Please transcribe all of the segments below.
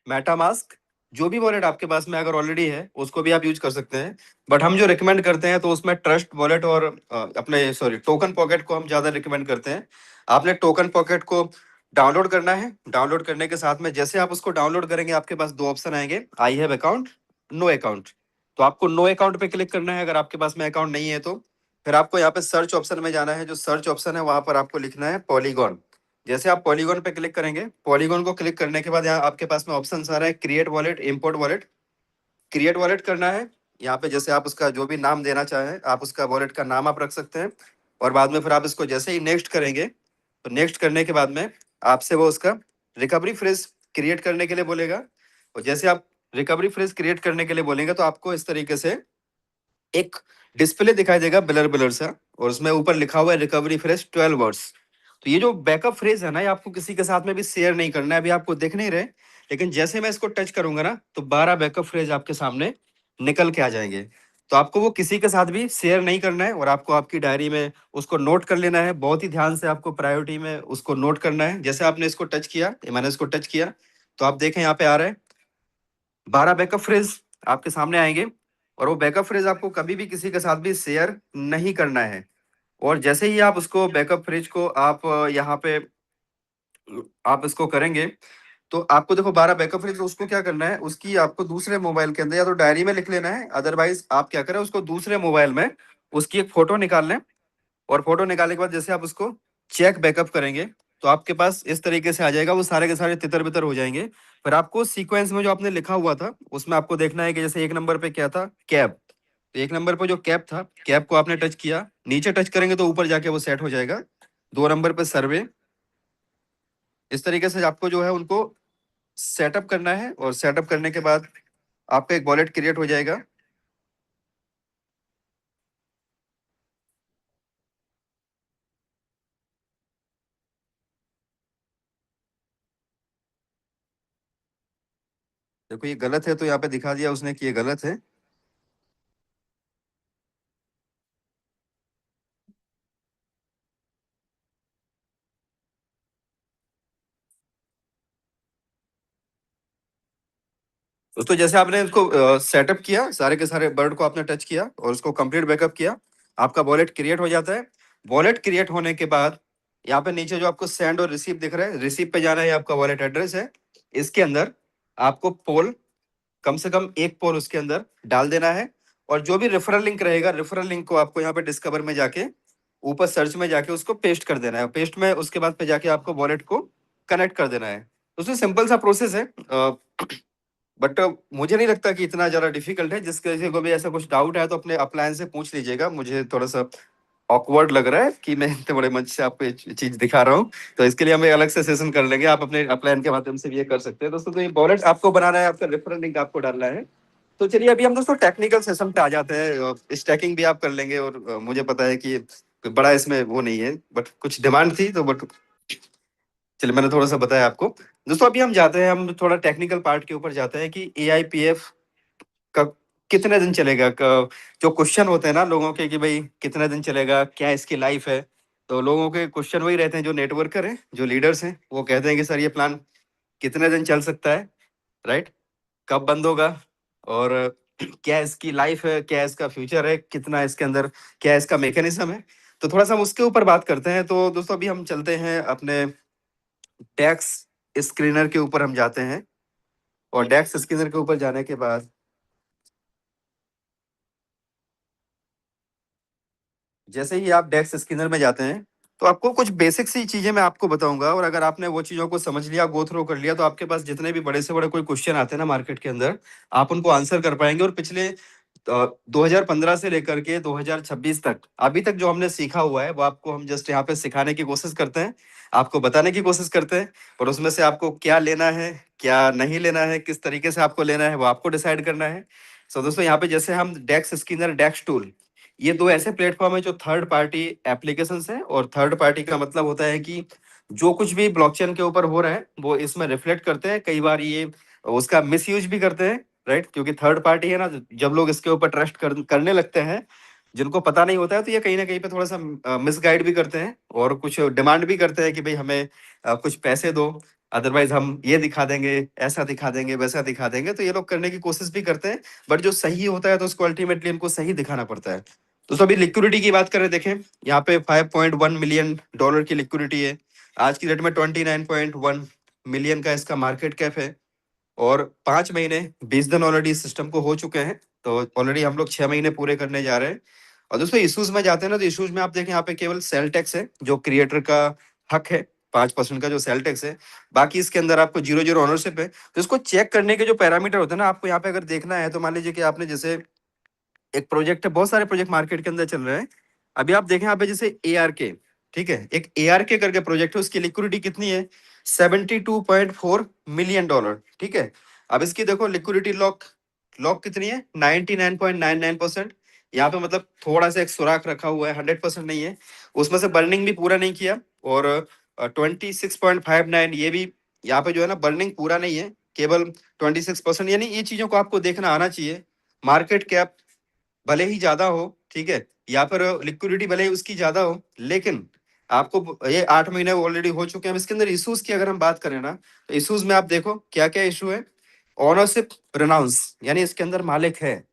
MetaMask, जो भी wallet आपके पास में अगर ऑलरेडी है उसको भी आप यूज कर सकते हैं। बट हम जो रिकमेंड करते हैं तो उसमें ट्रस्ट वॉलेट और अपने सॉरी टोकन पॉकेट को हम ज्यादा रिकमेंड करते हैं। आपने टोकन पॉकेट को डाउनलोड करना है। डाउनलोड करने के साथ में जैसे आप उसको डाउनलोड करेंगे आपके पास दो ऑप्शन आएंगे, I have account, no account. तो आपको नो अकाउंट पे क्लिक करना है अगर आपके पास में अकाउंट नहीं है तो। फिर आपको यहाँ पे सर्च ऑप्शन में जाना है, जो सर्च ऑप्शन है वहां पर आपको लिखना है पॉलीगॉन। जैसे आप पॉलीगॉन पे क्लिक करेंगे, पॉलीगॉन को क्लिक करने के बाद यहाँ आपके पास में ऑप्शन आ रहा है create wallet, import wallet. Create wallet करना है। यहाँ पे जैसे आप उसका जो भी नाम देना चाहें आप उसका वॉलेट का नाम आप रख सकते हैं। और बाद में फिर आप इसको जैसे ही नेक्स्ट करेंगे तो नेक्स्ट करने के बाद में आपसे वो उसका रिकवरी फ्रेज क्रिएट करने के लिए बोलेगा। और जैसे आप रिकवरी फ्रेज क्रिएट करने के लिए बोलेंगे तो आपको इस तरीके से एक डिस्प्ले दिखाई देगा ब्लर ब्लर सा, और उसमें ऊपर लिखा हुआ है रिकवरी फ्रेज 12 वर्ड्स। तो ये जो बैकअप फ्रेज है ना, ये आपको किसी के साथ में भी शेयर नहीं करना है, अभी आपको देख नहीं रहे, लेकिन जैसे मैं इसको टच करूंगा ना तो 12 बैकअप फ्रेज आपके सामने निकल के आ जाएंगे। तो आपको वो किसी के साथ भी शेयर नहीं करना है और आपको आपकी डायरी में उसको नोट कर लेना है। बहुत ही ध्यान से आपको प्रायोरिटी में उसको नोट करना है। जैसे आपने इसको टच किया, मैंने इसको टच किया, तो आप देखें यहाँ पे आ रहा है 12 बैकअप फ्रेज आपके सामने आएंगे। और वो बैकअप फ्रेज आपको कभी भी किसी के साथ भी शेयर नहीं करना है। और जैसे ही आप उसको बैकअप फ्रेज को आप यहाँ पे आप इसको करेंगे तो आपको देखो 12 बैकअप फ्रेज, उसको क्या करना है, उसकी आपको दूसरे मोबाइल के अंदर या तो डायरी में लिख लेना है, अदरवाइज आप क्या करें उसको दूसरे मोबाइल में उसकी एक फोटो निकाल लें। और फोटो निकालने के बाद जैसे आप उसको चेक बैकअप करेंगे तो आपके पास इस तरीके से आ जाएगा, वो सारे के सारे तितर बितर हो जाएंगे। फिर आपको सीक्वेंस में जो आपने लिखा हुआ था उसमें आपको देखना है कि जैसे एक नंबर पे क्या था, कैब। तो एक नंबर पे जो कैब था, कैब को आपने टच किया, नीचे टच करेंगे तो ऊपर जाके वो सेट हो जाएगा। 2 नंबर पे सर्वे। इस तरीके से आपको जो है उनको सेटअप करना है, और सेटअप करने के बाद आपका एक वॉलेट क्रिएट हो जाएगा। देखो ये गलत है तो यहाँ पे दिखा दिया उसने कि ये गलत है। दोस्तों जैसे आपने इसको सेटअप किया, सारे के सारे बर्ड को आपने टच किया और उसको कंप्लीट बैकअप किया, आपका वॉलेट क्रिएट हो जाता है। वॉलेट क्रिएट होने के बाद यहाँ पे नीचे जो आपको सेंड और रिसीव दिख रहा है, रिसीव पे जाना है, आपका वॉलेट एड्रेस है। इसके अंदर आपको पोल, कम से कम एक पोल उसके अंदर डाल देना है। और जो भी रेफरल लिंक रहेगा, रेफरल लिंक को आपको यहाँ पे डिस्कवर में जाके ऊपर सर्च में जाके उसको पेस्ट कर देना है। पेस्ट में उसके बाद पे जाके आपको वॉलेट को कनेक्ट कर देना है। तो उसमें सिंपल सा प्रोसेस है, बट मुझे नहीं लगता कि इतना ज्यादा डिफिकल्ट है। जिस किसी को भी ऐसा कुछ डाउट है तो अपने अपलायन से पूछ लीजिएगा। मुझे थोड़ा सा ऑकवर्ड लग रहा है कि मैं इतने बड़े मंच से आपको ये चीज दिखा रहा हूँ, तो इसके लिए हम एक अलग से सेशन कर लेंगे। आप अपने अपलायन के माध्यम से भी ये कर सकते हैं दोस्तों। तो ये वॉलेट आपको बनाना है, आपका रेफरल लिंक आपको डालना है। तो चलिए अभी हम दोस्तों टेक्निकल सेशन पे आ जाते हैं। स्टैकिंग भी आप कर लेंगे, और मुझे पता है कि कोई बड़ा इसमें वो नहीं है, बट कुछ डिमांड थी तो बट चलिए मैंने थोड़ा सा बताया आपको। दोस्तों अभी हम जाते हैं, हम थोड़ा टेक्निकल पार्ट के ऊपर जाते हैं कि AIPF का कितने दिन चलेगा। जो क्वेश्चन होते हैं ना लोगों के कि भाई कितने दिन चलेगा, क्या इसकी लाइफ है। तो लोगों के क्वेश्चन वही रहते हैं, जो नेटवर्कर हैं, जो लीडर्स हैं, वो कहते हैं कि सर ये प्लान कितने दिन चल सकता है, राइट, कब बंद होगा, और क्या इसकी लाइफ है, क्या इसका फ्यूचर है, कितना इसके अंदर क्या इसका मैकेनिज्म है। तो थोड़ा सा हम उसके ऊपर बात करते हैं। तो दोस्तों अभी हम चलते हैं अपने टैक्स स्क्रीनर के ऊपर हम जाते हैं। और टैक्स स्क्रीनर के ऊपर जाने के बाद जैसे ही आप डेस्क स्किनर में जाते हैं तो आपको कुछ बेसिक सी चीजें मैं आपको बताऊंगा, और अगर आपने वो चीजों को समझ लिया, गो थ्रू कर लिया, तो आपके पास जितने भी बड़े से बड़े कोई क्वेश्चन आते हैं ना मार्केट के अंदर, आप उनको आंसर कर पाएंगे। और पिछले 2015 से लेकर के 2026 तक अभी तक जो हमने सीखा हुआ है वो आपको हम जस्ट यहाँ पे सिखाने की कोशिश करते हैं, आपको बताने की कोशिश करते हैं। और उसमें से आपको क्या लेना है, क्या नहीं लेना है, किस तरीके से आपको लेना है, वो आपको डिसाइड करना है। सो दोस्तों यहाँ पे जैसे हम डेक्स स्किनर, डेक्स टूल, ये दो ऐसे प्लेटफॉर्म है जो थर्ड पार्टी एप्लीकेशन है। और थर्ड पार्टी का मतलब होता है कि जो कुछ भी ब्लॉकचेन के ऊपर हो रहा है वो इसमें रिफ्लेक्ट करते हैं। कई बार ये उसका मिसयूज भी करते हैं, राइट, क्योंकि थर्ड पार्टी है ना। जब लोग इसके ऊपर करने लगते हैं, जिनको पता नहीं होता है, तो ये कहीं ना कहीं पे थोड़ा सा मिसगाइड भी करते हैं और कुछ डिमांड भी करते हैं कि भाई हमें कुछ पैसे दो, अदरवाइज हम ये दिखा देंगे, ऐसा दिखा देंगे, वैसा दिखा देंगे, तो ये लोग करने की कोशिश भी करते हैं, बट जो सही होता है तो उसको अल्टीमेटली हमको सही दिखाना पड़ता है। तो अभी लिक्विडिटी की बात करें, देखें यहाँ पे 5.1 मिलियन डॉलर की लिक्विडिटी है। आज की डेट में 29.1 मिलियन का इसका मार्केट कैप है, और 5 महीने 20 दिन ऑलरेडी इस सिस्टम को हो चुके हैं। तो ऑलरेडी हम लोग 6 महीने पूरे करने जा रहे हैं। और दोस्तों इश्यूज में जाते हैं ना, तो इश्यूज में आप देखें यहाँ पे केवल सेल टैक्स है जो क्रिएटर का हक है, 5% का जो सेल टैक्स है। बाकी इसके अंदर आपको 0 ओनरशिप है। तो इसको चेक करने के जो पैरामीटर होते हैं ना, आपको यहाँ पे अगर देखना है, तो मान लीजिए कि आपने जैसे एक प्रोजेक्ट है, बहुत सारे प्रोजेक्ट मार्केट के अंदर चल रहे हैं। अभी आप देखें यहाँ पे जैसे ARK, ठीक है, एक ARK करके प्रोजेक्ट है, उसकी लिक्विडिटी कितनी है, 72.4 मिलियन डॉलर, ठीक है। अब इसकी देखो लिक्विडिटी लॉक लॉक कितनी है, 99.99%। यहाँ पे मतलब थोड़ा सा एक सुराख रखा हुआ है, 100% नहीं है। उसमें से बर्निंग भी पूरा नहीं किया। और 26.59 ये भी यहाँ पे जो है ना, बर्निंग पूरा नहीं है, केवल 26%। यानी ये चीजों को आपको देखना आना चाहिए। मार्केट कैप भले ही ज्यादा हो, ठीक है, या फिर लिक्विडिटी भले ही उसकी ज्यादा हो, लेकिन आपको ये 8 महीने ऑलरेडी हो चुके हैं। अब इसके अंदर इश्यूज की अगर हम बात करें ना, तो इश्यूज में आप देखो क्या क्या इशू है। ओनरशिप रिनाउंस, यानी इसके अंदर मालिक है।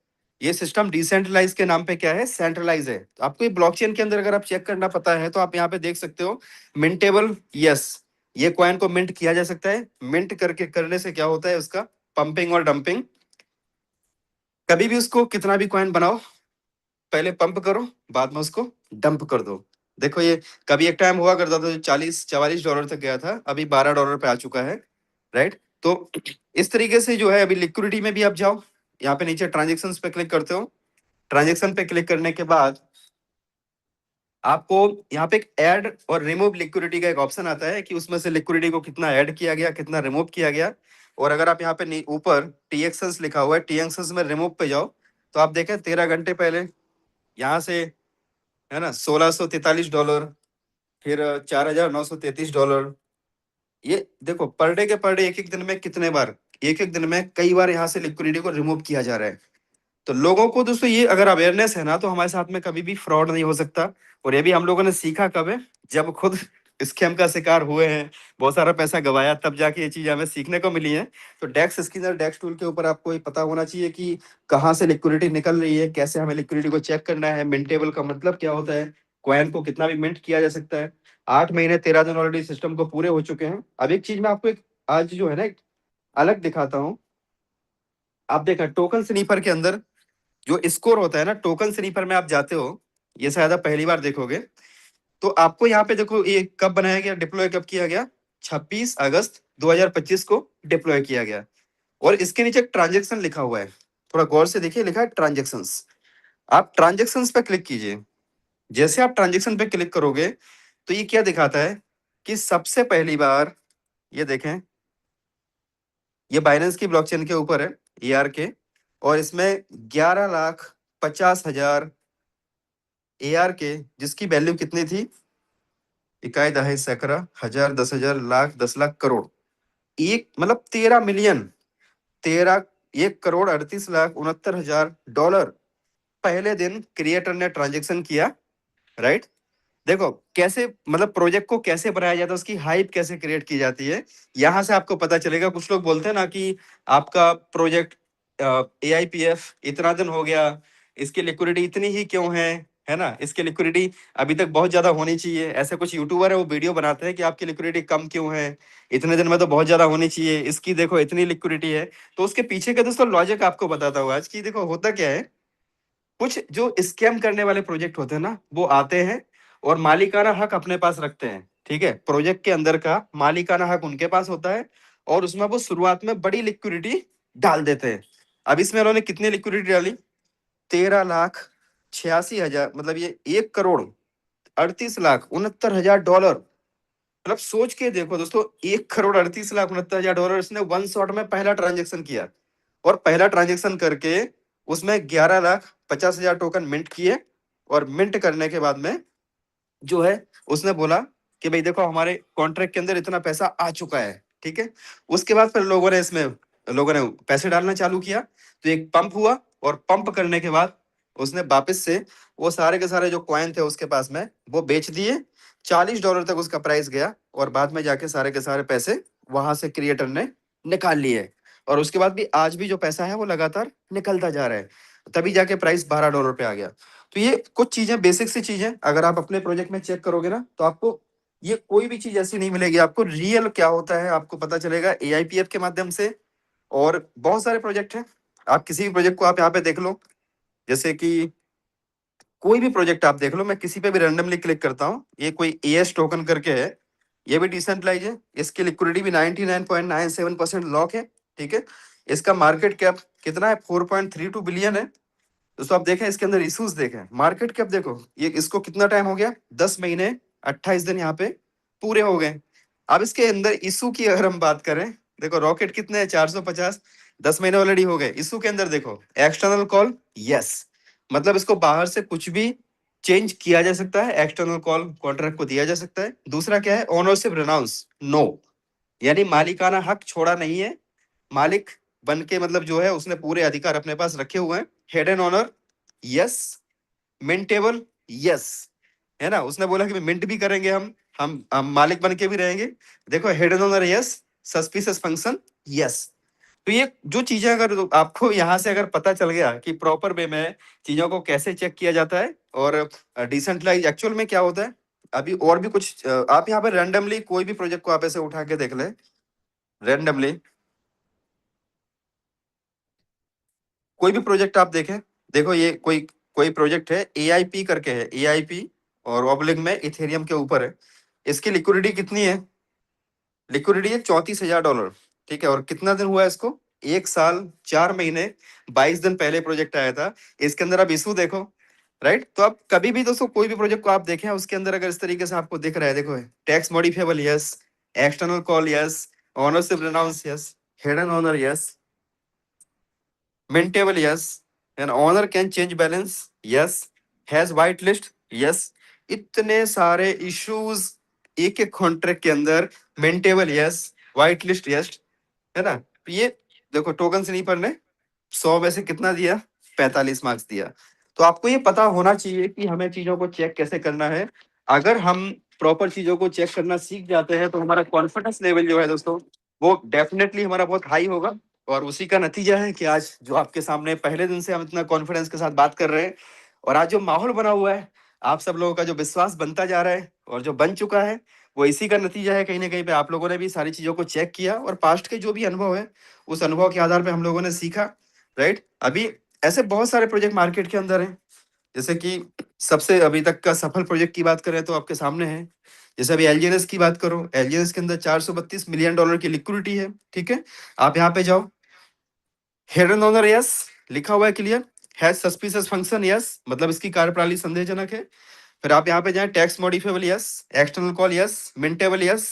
ये सिस्टम डिसेंट्रलाइज के नाम पे क्या है, सेंट्रलाइज है। तो आपको ये ब्लॉकचेन के अंदर अगर आप चेक करना पता है, तो आप यहाँ पे देख सकते हो मिंटेबल, यस, ये कॉइन को मिंट किया जा सकता है। मिंट करके करने से क्या होता है, उसका पंपिंग और डंपिंग। कभी भी उसको कितना भी कॉइन बनाओ, पहले पंप करो, बाद में उसको डंप कर दो। देखो ये कभी एक टाइम हुआ करता था जो 40-44 डॉलर तक गया था, अभी 12 डॉलर पे आ चुका है, राइट। तो इस तरीके से जो है, अभी लिक्विडिटी में भी आप जाओ, यहाँ पे नीचे ट्रांजेक्शन पे क्लिक करते हो। ट्रांजेक्शन पे क्लिक करने के बाद आपको यहाँ पे एक ऐड और रिमूव लिक्विडिटी का एक ऑप्शन आता है, कि उसमें से लिक्विडिटी को कितना ऐड किया गया, कितना रिमूव किया गया। और अगर आप यहाँ पे ऊपर TXS लिखा हुआ है, TXS में रिमूव पे जाओ, तो आप देखें 13 घंटे पहले यहाँ से, है ना, $1643, फिर $4933। ये देखो पर डे के पर डे, एक एक दिन में कितने बार, एक एक दिन में कई बार यहाँ से लिक्विडिटी को रिमूव किया जा रहा है। तो लोगों को दोस्तों ये अगर अवेयरनेस है ना, तो हमारे साथ में कभी भी फ्रॉड नहीं हो सकता। और ये भी हम लोगों ने सीखा कब है, जब खुद स्कैम का शिकार हुए हैं, बहुत सारा पैसा गवाया, तब जाके ये चीज हमें सीखने को मिली है। तो डेक्स स्किनर, डेक्स टूल के ऊपर आपको ये पता होना चाहिए कि कहाँ से लिक्विडिटी निकल रही है, कैसे हमें लिक्विडिटी को चेक करना है, मिंटेबल का मतलब क्या होता है, कॉइन को कितना भी मिंट किया जा सकता है। 8 महीने 13 दिन ऑलरेडी सिस्टम को पूरे हो चुके हैं। अब एक चीज मैं आपको एक आज जो है ना, एक अलग दिखाता हूँ। आप देखा टोकन स्नीपर के अंदर जो स्कोर होता है ना, टोकन स्नीपर में आप जाते हो, ये शायद आप पहली बार देखोगे। तो आपको यहाँ पे देखो ये कब बनाया गया, डिप्लॉय कब किया गया, 26 अगस्त 2025 को डिप्लॉय किया गया। और इसके नीचे ट्रांजेक्शन लिखा हुआ है, थोड़ा गौर से देखिए, लिखा है ट्रांजेक्शंस। आप ट्रांजेक्शंस पे क्लिक कीजिए। जैसे आप ट्रांजेक्शन पे क्लिक करोगे, तो ये क्या दिखाता है कि सबसे पहली बार, ये देखें, ये बाइनेंस की ब्लॉकचेन के ऊपर है, ARK, और इसमें 11,50,000 ARK, जिसकी वैल्यू कितनी थी, इकाई, दहाई, सैकड़ा, हजार, 10,000, लाख, 10 लाख, करोड़। एक मतलब 13 मिलियन, 1,38,38,69,000 पहले दिन क्रिएटर ने ट्रांजेक्शन किया, राइट। देखो कैसे, मतलब प्रोजेक्ट को कैसे बनाया जाता है, उसकी हाइप कैसे क्रिएट की जाती है, यहां से आपको पता चलेगा। कुछ लोग बोलते हैं ना कि आपका प्रोजेक्ट AIPF इतना दिन हो गया, इसकी लिक्विडिटी इतनी ही क्यों है ना, इसकी लिक्विडिटी अभी तक बहुत ज्यादा होनी चाहिए। ऐसे कुछ यूट्यूबर है, वो वीडियो बनाते हैं कि आपकी लिक्विडिटी कम क्यों है, इतने दिन में तो बहुत ज्यादा होनी चाहिए, इसकी देखो इतनी लिक्विडिटी है। तो उसके पीछे का दोस्तों लॉजिक आपको बताता हूँ आज की। देखो होता क्या है, कुछ जो स्कैम करने वाले प्रोजेक्ट होते हैं ना, वो आते हैं और मालिकाना हक अपने पास रखते हैं, ठीक है। प्रोजेक्ट के अंदर का मालिकाना हक उनके पास होता है, और उसमें वो शुरुआत में बड़ी लिक्विडिटी डाल देते हैं। अब इसमें उन्होंने कितनी लिक्विडिटी डाली, 13,86,000, मतलब ये 1,38,69,000 डॉलर। मतलब सोच के देखो दोस्तों, 1,38,69,000 डॉलर इसने वन शॉट में पहला ट्रांजेक्शन किया। और पहला ट्रांजेक्शन करके उसमें 11,50,000 टोकन मिंट किए। और मिंट करने के बाद में जो है, उसने बोला कि भाई देखो हमारे कॉन्ट्रैक्ट के अंदर इतना पैसा आ चुका है, ठीक है। उसके बाद फिर लोगों ने पैसे डालना चालू किया। तो एक पंप हुआ, और पंप करने के बाद उसने वापस से वो सारे के सारे जो कॉइन थे उसके पास में, वो बेच दिए। $40 तक उसका प्राइस गया, और बाद में जाके सारे के सारे पैसे वहां से क्रिएटर ने निकाल लिए है। और उसके बाद भी आज भी जो पैसा है वो लगातार निकलता जा रहा है, तभी जाके प्राइस $12 पे आ गया। तो ये कुछ चीजें, बेसिक सी चीजें अगर आप अपने प्रोजेक्ट में चेक करोगे ना, तो आपको ये कोई भी चीज ऐसी नहीं मिलेगी। आपको रियल क्या होता है आपको पता चलेगा एआईपीएफ के माध्यम से। और बहुत सारे प्रोजेक्ट हैं, आप किसी भी प्रोजेक्ट को आप यहाँ पे देख लो, जैसे कि कोई भी प्रोजेक्ट आप देख लो, मैं किसी पे भी रैंडमली क्लिक करता हूँ, ये कोई एएस टोकन करके है, ये भी डिसेंट्रलाइज है, इसकी लिक्विडिटी भी 99.97% लॉक है, ठीक है। इसका मार्केट कैप कितना है, 4.32 बिलियन है। दोस्तों आप देखें इसके अंदर इश्यूज देखें, मार्केट कैप देखो, ये इसको कितना टाइम हो गया, 10 महीने 28 दिन यहाँ पे पूरे हो गए। अब इसके अंदर इशू की अगर हम बात करें, देखो रॉकेट कितने हैं, 450, 10 महीने ऑलरेडी हो गए। इशू के अंदर देखो एक्सटर्नल कॉल, यस, मतलब इसको बाहर से कुछ भी चेंज किया जा सकता है, एक्सटर्नल कॉल कॉन्ट्रैक्ट को दिया जा सकता है। दूसरा क्या है, ओनरशिप रिनाउंस, नो, यानी मालिकाना हक छोड़ा नहीं है, मालिक बन के मतलब जो है उसने पूरे अधिकार अपने पास रखे हुए हैं। Head and honour, yes. Mintable, yes, है ना, उसने बोला कि मिंट भी करेंगे हम मालिक बन के भी रहेंगे। देखो head and honour, yes. Suspicious function, yes. तो ये जो चीजें अगर आपको यहाँ से अगर पता चल गया कि प्रॉपर वे में चीजों को कैसे चेक किया जाता है और डिसेंट्रलाइज एक्चुअल में क्या होता है, अभी और भी कुछ आप यहाँ पे रैंडमली कोई भी प्रोजेक्ट को आप ऐसे उठा के देख ले, रैंडमली कोई भी प्रोजेक्ट आप देखें, देखो ये कोई कोई प्रोजेक्ट है, एआईपी करके है, एआईपी और ऑब्लिक में इथेरियम के ऊपर है। इसकी लिक्विडिटी कितनी है, लिक्विडिटी है $34,000, ठीक है। और कितना दिन हुआ है इसको, 1 साल 4 महीने 22 दिन पहले प्रोजेक्ट आया था। इसके अंदर आप इशू देखो, राइट। तो आप कभी भी दोस्तों कोई भी प्रोजेक्ट को आप देखें, उसके अंदर अगर इस तरीके से आपको दिख रहा है, देखो tax modifiable, yes. External call, yes. Ownership renounced, yes. Head and honour, yes. Mintable, yes. An owner can change balance, yes. Has white list, yes. इतने सारे इश्यूज एक एक कॉन्ट्रैक्ट के अंदर, मेंटेबल, यस। व्हाइट लिस्ट, यस, है ना। तो ये देखो टोकन स्नीपर ने 100 में से कितना दिया, 45 मार्क्स दिया। तो आपको ये पता होना चाहिए कि हमें चीजों को चेक कैसे करना है। अगर हम प्रॉपर चीजों को चेक करना सीख जाते हैं तो हमारा कॉन्फिडेंस लेवल जो है दोस्तों, वो डेफिनेटली हमारा बहुत हाई होगा। और उसी का नतीजा है कि आज जो आपके सामने पहले दिन से हम इतना कॉन्फिडेंस के साथ बात कर रहे हैं, और आज जो माहौल बना हुआ है, आप सब लोगों का जो विश्वास बनता जा रहा है और जो बन चुका है, वो इसी का नतीजा है। कहीं ना कहीं पे आप लोगों ने भी सारी चीजों को चेक किया और पास्ट के जो भी अनुभव है, उस अनुभव के आधार पे हम लोगों ने सीखा, राइट। अभी ऐसे बहुत सारे प्रोजेक्ट मार्केट के अंदर हैं, जैसे कि सबसे अभी तक का सफल प्रोजेक्ट की बात करें तो आपके सामने है। जैसे अभी एलजीएनएस की बात करो, एलजीएनएस के अंदर $432 मिलियन की लिक्विडिटी है, ठीक है। आप यहाँ पे जाओ, हेड एंड ऑनर, यस, लिखा हुआ है clear. Has suspicious function, yes, मतलब इसकी कार्यप्रणाली संदेहजनक है। फिर आप यहाँ पे जाएं, tax modifiable, yes. External call, yes. Mintable, yes.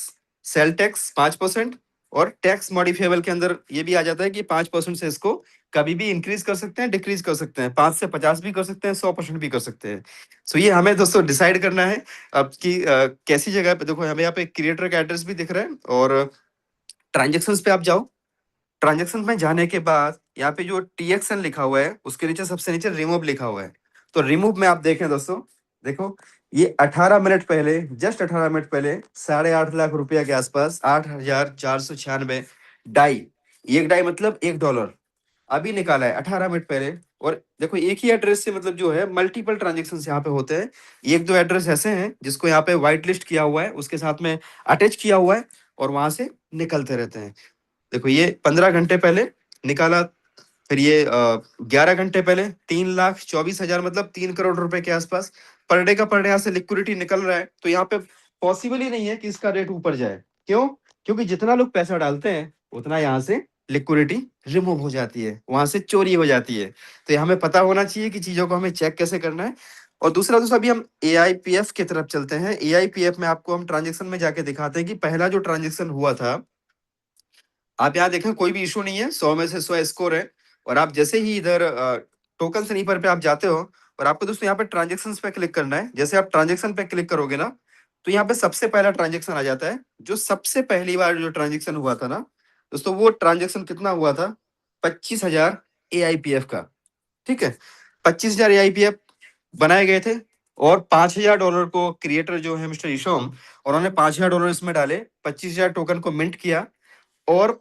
Sell tax 5%। और टैक्स मॉडिफेबल के अंदर ये भी आ जाता है कि 5% से इसको कभी भी इंक्रीज कर सकते हैं, डिक्रीज कर सकते हैं, 5 से 50 भी कर सकते हैं, 100% भी कर सकते हैं। सो ये हमें दोस्तों डिसाइड करना है अब कि कैसी जगह पे, देखो हमें यहाँ पे क्रिएटर का एड्रेस भी दिख रहा है। और ट्रांजेक्शन पे आप जाओ, ट्रांजेक्शन में जाने के बाद यहाँ पे जो टीएक्सएन लिखा हुआ है, उसके नीचे सबसे नीचे रिमूव लिखा हुआ है। तो रिमूव में आप देखें दोस्तों, देखो ये 18 मिनट पहले, जस्ट 18 मिनट पहले 8.5 लाख रुपया के आसपास, 8,496 डाई, एक डाई मतलब $1, अभी निकाला है 18 मिनट पहले। और देखो एक ही एड्रेस से मतलब जो है मल्टीपल ट्रांजेक्शन यहाँ पे होते हैं। एक दो एड्रेस ऐसे हैं जिसको यहाँ पे व्हाइट लिस्ट किया हुआ है, उसके साथ में अटैच किया हुआ है, और वहां से निकलते रहते हैं। देखो ये 15 घंटे पहले निकाला, फिर ये 11 घंटे पहले 3,24,000 मतलब 3 करोड़ रुपए के आसपास पर डे का, पर डे यहाँ से लिक्विडिटी निकल रहा है। तो यहाँ पे पॉसिबल ही नहीं है कि इसका रेट ऊपर जाए। क्यों? क्योंकि जितना लोग पैसा डालते हैं उतना यहाँ से लिक्विडिटी रिमूव हो जाती है, वहां से चोरी हो जाती है। तो ये हमें पता होना चाहिए कि चीजों को हमें चेक कैसे करना है। और दूसरा दोस्तों, अभी हम एआईपीएफ की तरफ चलते हैं। एआईपीएफ में आपको हम ट्रांजेक्शन में जाके दिखाते हैं कि पहला जो ट्रांजेक्शन हुआ था, आप यहाँ देखें कोई भी इशू नहीं है, 100 में से 100 स्कोर है। और आप जैसे ही इधर टोकन स्नीपर पे आप जाते हो, और आपको दोस्तों यहाँ पे ट्रांजेक्शन पे क्लिक करना है। जैसे आप ट्रांजेक्शन पे क्लिक करोगे ना, तो यहाँ पे सबसे पहला ट्रांजेक्शन आ जाता है। जो सबसे पहली बार जो ट्रांजेक्शन हुआ था ना दोस्तों, वो ट्रांजेक्शन कितना हुआ था, 25,000 एआईपीएफ का, ठीक है। 25,000 एआईपीएफ बनाए गए थे। और $5,000 को क्रिएटर जो है मिस्टर इशोम, उन्होंने $5,000 इसमें डाले, 25,000 टोकन को मिंट किया। और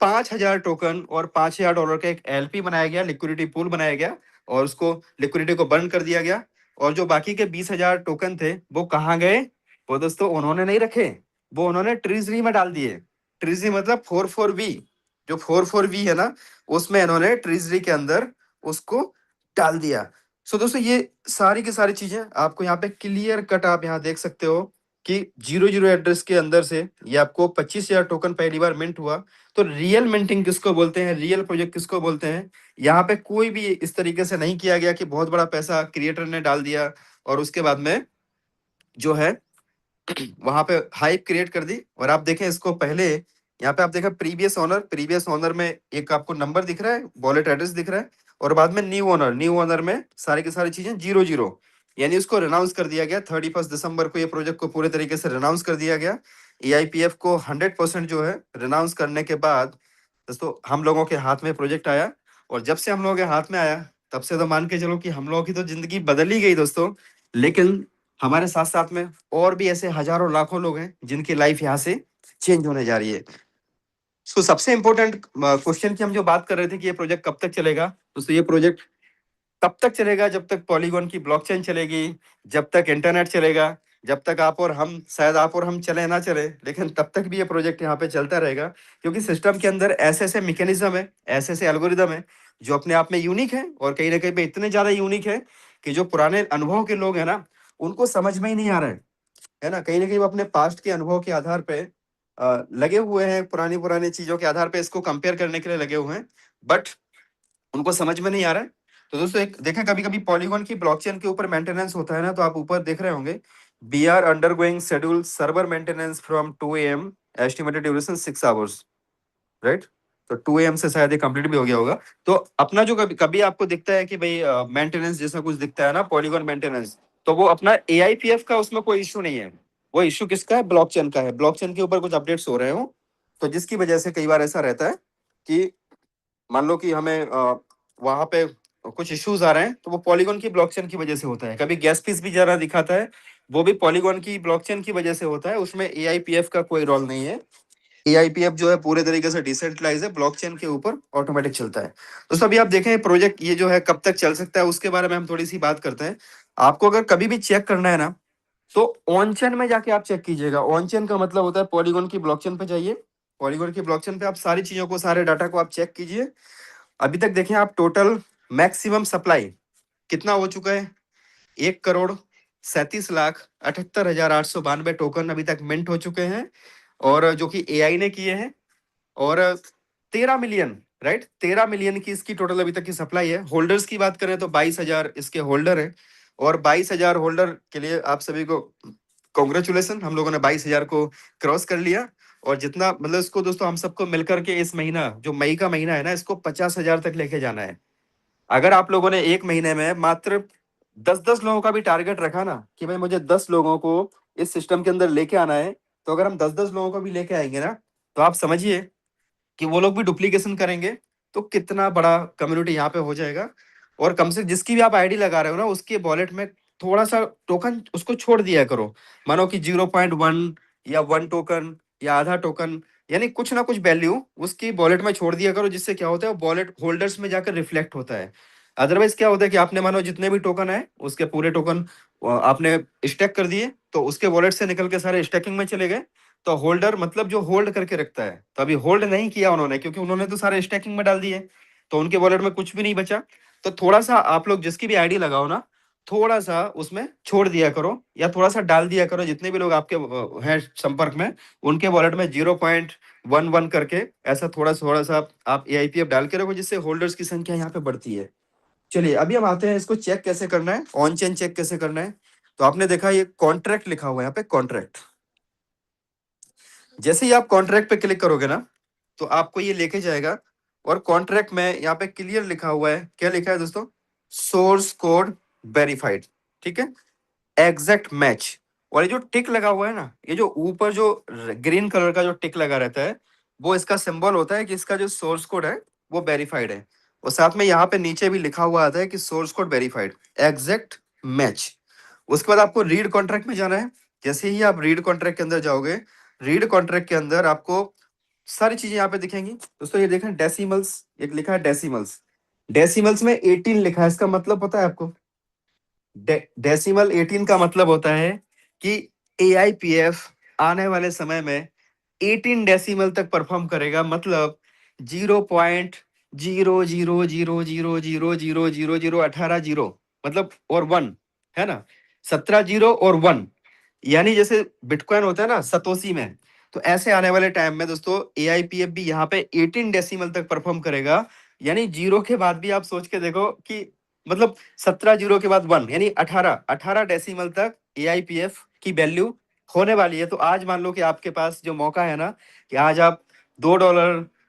5,000 टोकन और $5,000 का एक एलपी बनाया गया, लिक्विडिटी पूल बनाया गया, और उसको लिक्विडिटी को बर्न कर दिया गया। और जो बाकी के 20,000 टोकन थे वो कहाँ गए? वो दोस्तों उन्होंने नहीं रखे, वो उन्होंने ट्रेजरी में डाल दिए। ट्रेजरी मतलब 44V, जो 44V है ना, उसमें इन्होंने ट्रेजरी के अंदर उसको डाल दिया। सो दोस्तों ये सारी की सारी चीजें आपको यहाँ पे क्लियर कट आप यहाँ देख सकते हो कि 00 एड्रेस के अंदर से ये आपको 25,000 टोकन पहली बार मिंट हुआ। तो रियल मिंटिंग किसको बोलते हैं, रियल प्रोजेक्ट किसको बोलते हैं? यहाँ पे कोई भी इस तरीके से नहीं किया गया कि बहुत बड़ा पैसा क्रिएटर ने डाल दिया और उसके बाद में जो है वहां पे हाइप क्रिएट कर दी। और आप देखें इसको पहले, यहाँ पे आप देखें प्रीवियस ओनर में एक आपको नंबर दिख रहा है, वॉलेट एड्रेस दिख रहा है, और बाद में न्यू ओनर में सारी की सारी चीजें 00, यानी उसको रिनाउंस कर दिया गया। 31 दिसंबर को ये प्रोजेक्ट को पूरे तरीके से रिनाउंस कर दिया गया। EIPF को 100% जो है रिनाउंस करने के बाद दोस्तों हम लोगों के हाथ में प्रोजेक्ट आया। और जब से हम लोगों के हाथ में आया तब से तो मान के चलो कि हम लोगों की तो जिंदगी बदल ही गई दोस्तों। लेकिन हमारे साथ साथ में और भी ऐसे हजारों लाखों लोग हैं जिनकी लाइफ यहाँ से चेंज होने जा रही है। सो सबसे इंपॉर्टेंट क्वेश्चन की हम जो बात कर रहे थे कि ये प्रोजेक्ट कब तक चलेगा, दोस्तों ये प्रोजेक्ट तब तक चलेगा जब तक पॉलीगॉन की ब्लॉकचेन चलेगी, जब तक इंटरनेट चलेगा, जब तक आप और हम, शायद आप और हम चले ना चले, लेकिन तब तक भी ये प्रोजेक्ट यहाँ पे चलता रहेगा। क्योंकि सिस्टम के अंदर ऐसे ऐसे मैकेनिज्म है, ऐसे ऐसे एल्गोरिदम है जो अपने आप में यूनिक है, और कहीं ना कहीं पे इतने ज्यादा यूनिक है कि जो पुराने अनुभव के लोग हैं ना उनको समझ में ही नहीं आ रहा है ना। कहीं ना कहीं वो अपने पास्ट के अनुभव के आधार पे लगे हुए हैं, पुरानी पुरानी चीजों के आधार पे इसको कंपेयर करने के लिए लगे हुए हैं, बट उनको समझ में नहीं आ रहा है। तो दोस्तों एक देखें, कभी कभी पॉलीगॉन की ब्लॉकचेन के ऊपर मेंटेनेंस होता है ना, तो आप ऊपर देख रहे होंगे we are undergoing scheduled server maintenance from 2 AM, estimated duration 6 hours, right. तो 2 AM से शायद ये कंप्लीट भी हो गया होगा। तो अपना जो कभी कभी आपको दिखता है कि भाई मेंटेनेंस जैसा कुछ दिखता है ना, पॉलीगॉन मेंटेनेंस, तो वो अपना AIPF का उसमें कोई इश्यू नहीं है। वो इश्यू किसका है? ब्लॉकचेन का है। ब्लॉकचेन के ऊपर कुछ अपडेट्स हो रहे हो, तो जिसकी वजह से कई बार ऐसा रहता है कि मान लो कि हमें वहां पे कुछ इश्यूज आ रहे हैं, तो वो पॉलीगॉन की ब्लॉकचेन की वजह से होता है। कभी गैस फीस भी जरा दिखाता है, वो भी पॉलीगॉन की ब्लॉकचेन की वजह से होता है, उसमें AIPF का कोई रोल नहीं है। AIPF जो है पूरे तरीके से डिसेंट्रलाइज है, ब्लॉकचेन के ऊपर ऑटोमेटिक चलता है। तो अभी आप देखें प्रोजेक्ट ये जो है कब तक चल सकता है उसके बारे में हम थोड़ी सी बात करते हैं। आपको अगर कभी भी चेक करना है ना, तो ऑन चेन में जाके आप चेक कीजिएगा। ऑन चेन का मतलब होता है पॉलीगॉन की ब्लॉकचेन पे जाइए, पॉलीगॉन की ब्लॉकचेन पे आप सारी चीजों को, सारे डाटा को आप चेक कीजिए। अभी तक देखें आप, टोटल मैक्सिमम सप्लाई कितना हो चुका है? 1,37,78,892 टोकन अभी तक मिंट हो चुके हैं, और जो कि AI ने किए हैं। और 13 मिलियन, राइट, 13 मिलियन की इसकी टोटल अभी तक की सप्लाई है। होल्डर्स की बात करें तो 22,000 इसके होल्डर हैं, और 22,000 होल्डर के लिए आप सभी को कॉन्ग्रेचुलेसन, हम लोगों ने 22,000 को क्रॉस कर लिया। और जितना मतलब इसको दोस्तों हम सबको मिलकर के इस महीना, जो मई का महीना है ना, इसको 50,000 तक लेके जाना है। अगर आप लोगों ने एक महीने में मात्र 10-10 लोगों का भी टारगेट रखा ना कि भाई मुझे 10 लोगों को इस सिस्टम के अंदर लेके आना है, तो अगर हम 10-10 लोगों को भी लेके आएंगे ना, तो आप समझिए कि वो लोग भी डुप्लीकेशन करेंगे, तो कितना बड़ा कम्युनिटी यहाँ पे हो जाएगा। और कम से जिसकी भी आप आईडी लगा रहे हो ना, उसके वॉलेट में थोड़ा सा टोकन उसको छोड़ दिया करो। मानो कि 0.1 या 1 टोकन या आधा टोकन, यानी कुछ ना कुछ वैल्यू उसकी वॉलेट में छोड़ दिया करो, जिससे क्या होता है वॉलेट होल्डर्स में जाकर रिफ्लेक्ट होता है। अदरवाइज क्या होता है कि आपने मानो जितने भी टोकन है उसके पूरे टोकन आपने स्टेक कर दिए, तो उसके वॉलेट से निकल के सारे स्टेकिंग में चले गए। तो होल्डर मतलब जो होल्ड करके रखता है, तो अभी होल्ड नहीं किया उन्होंने, क्योंकि उन्होंने तो सारे स्टैकिंग में डाल दिए, तो उनके वॉलेट में कुछ भी नहीं बचा। तो थोड़ा सा आप लोग जिसकी भी आईडी लगाओ ना, थोड़ा सा उसमें छोड़ दिया करो, या थोड़ा सा डाल दिया करो, जितने भी लोग आपके हैं संपर्क में, उनके वॉलेट में 0.11 करके ऐसा थोड़ा सा आप AIPF डाल के रखो, जिससे होल्डर्स की संख्या यहाँ पे बढ़ती है। चलिए अभी हम आते हैं इसको चेक कैसे करना है, ऑन चेन चेक कैसे करना है। तो आपने देखा ये कॉन्ट्रैक्ट लिखा हुआ है यहाँ पे, कॉन्ट्रैक्ट। जैसे ही आप कॉन्ट्रैक्ट पे क्लिक करोगे ना, तो आपको ये लेके जाएगा, और कॉन्ट्रैक्ट में यहाँ पे क्लियर लिखा हुआ है, क्या लिखा है दोस्तों? सोर्स कोड वेरीफाइड, ठीक है, एग्जैक्ट मैच। और ये जो टिक लगा हुआ है ना, ये जो ऊपर जो ग्रीन कलर का जो टिक लगा रहता है, वो इसका सिंबल होता है कि इसका जो सोर्स कोड है वो वेरीफाइड है। और साथ में यहाँ पे नीचे भी लिखा हुआ आता है कि source code verified, exact match. उसके बाद आपको रीड कॉन्ट्रैक्ट में जाना है। जैसे ही आप रीड कॉन्ट्रैक्ट के अंदर जाओगे, रीड कॉन्ट्रैक्ट के अंदर आपको सारी चीजें यहाँ पे दिखेंगी दोस्तों। ये देखें डेसिमल्स, एक लिखा है डेसिमल्स, डेसिमल्स में 18 लिखा है, इसका मतलब पता है आपको? डेसिमल 18 का मतलब होता है कि एआईपीएफ आने वाले समय में 18 डेसिमल तक परफॉर्म करेगा, मतलब 0.00000000 18 जीरो, मतलब और वन, है ना, 17 जीरो और वन, यानी जैसे बिटकॉइन होता है ना सतोसी में, तो ऐसे आने वाले टाइम में दोस्तों एआईपीएफ भी यहाँ पे 18 डेसिमल तक परफॉर्म करेगा। यानी जीरो के बाद भी आप सोच के देखो कि मतलब 17 जीरो के बाद वन, यानी 18 डेसिमल तक एआईपीएफ की वैल्यू होने वाली है। तो आज मान लो कि आपके पास जो मौका है ना, कि आज आप $2,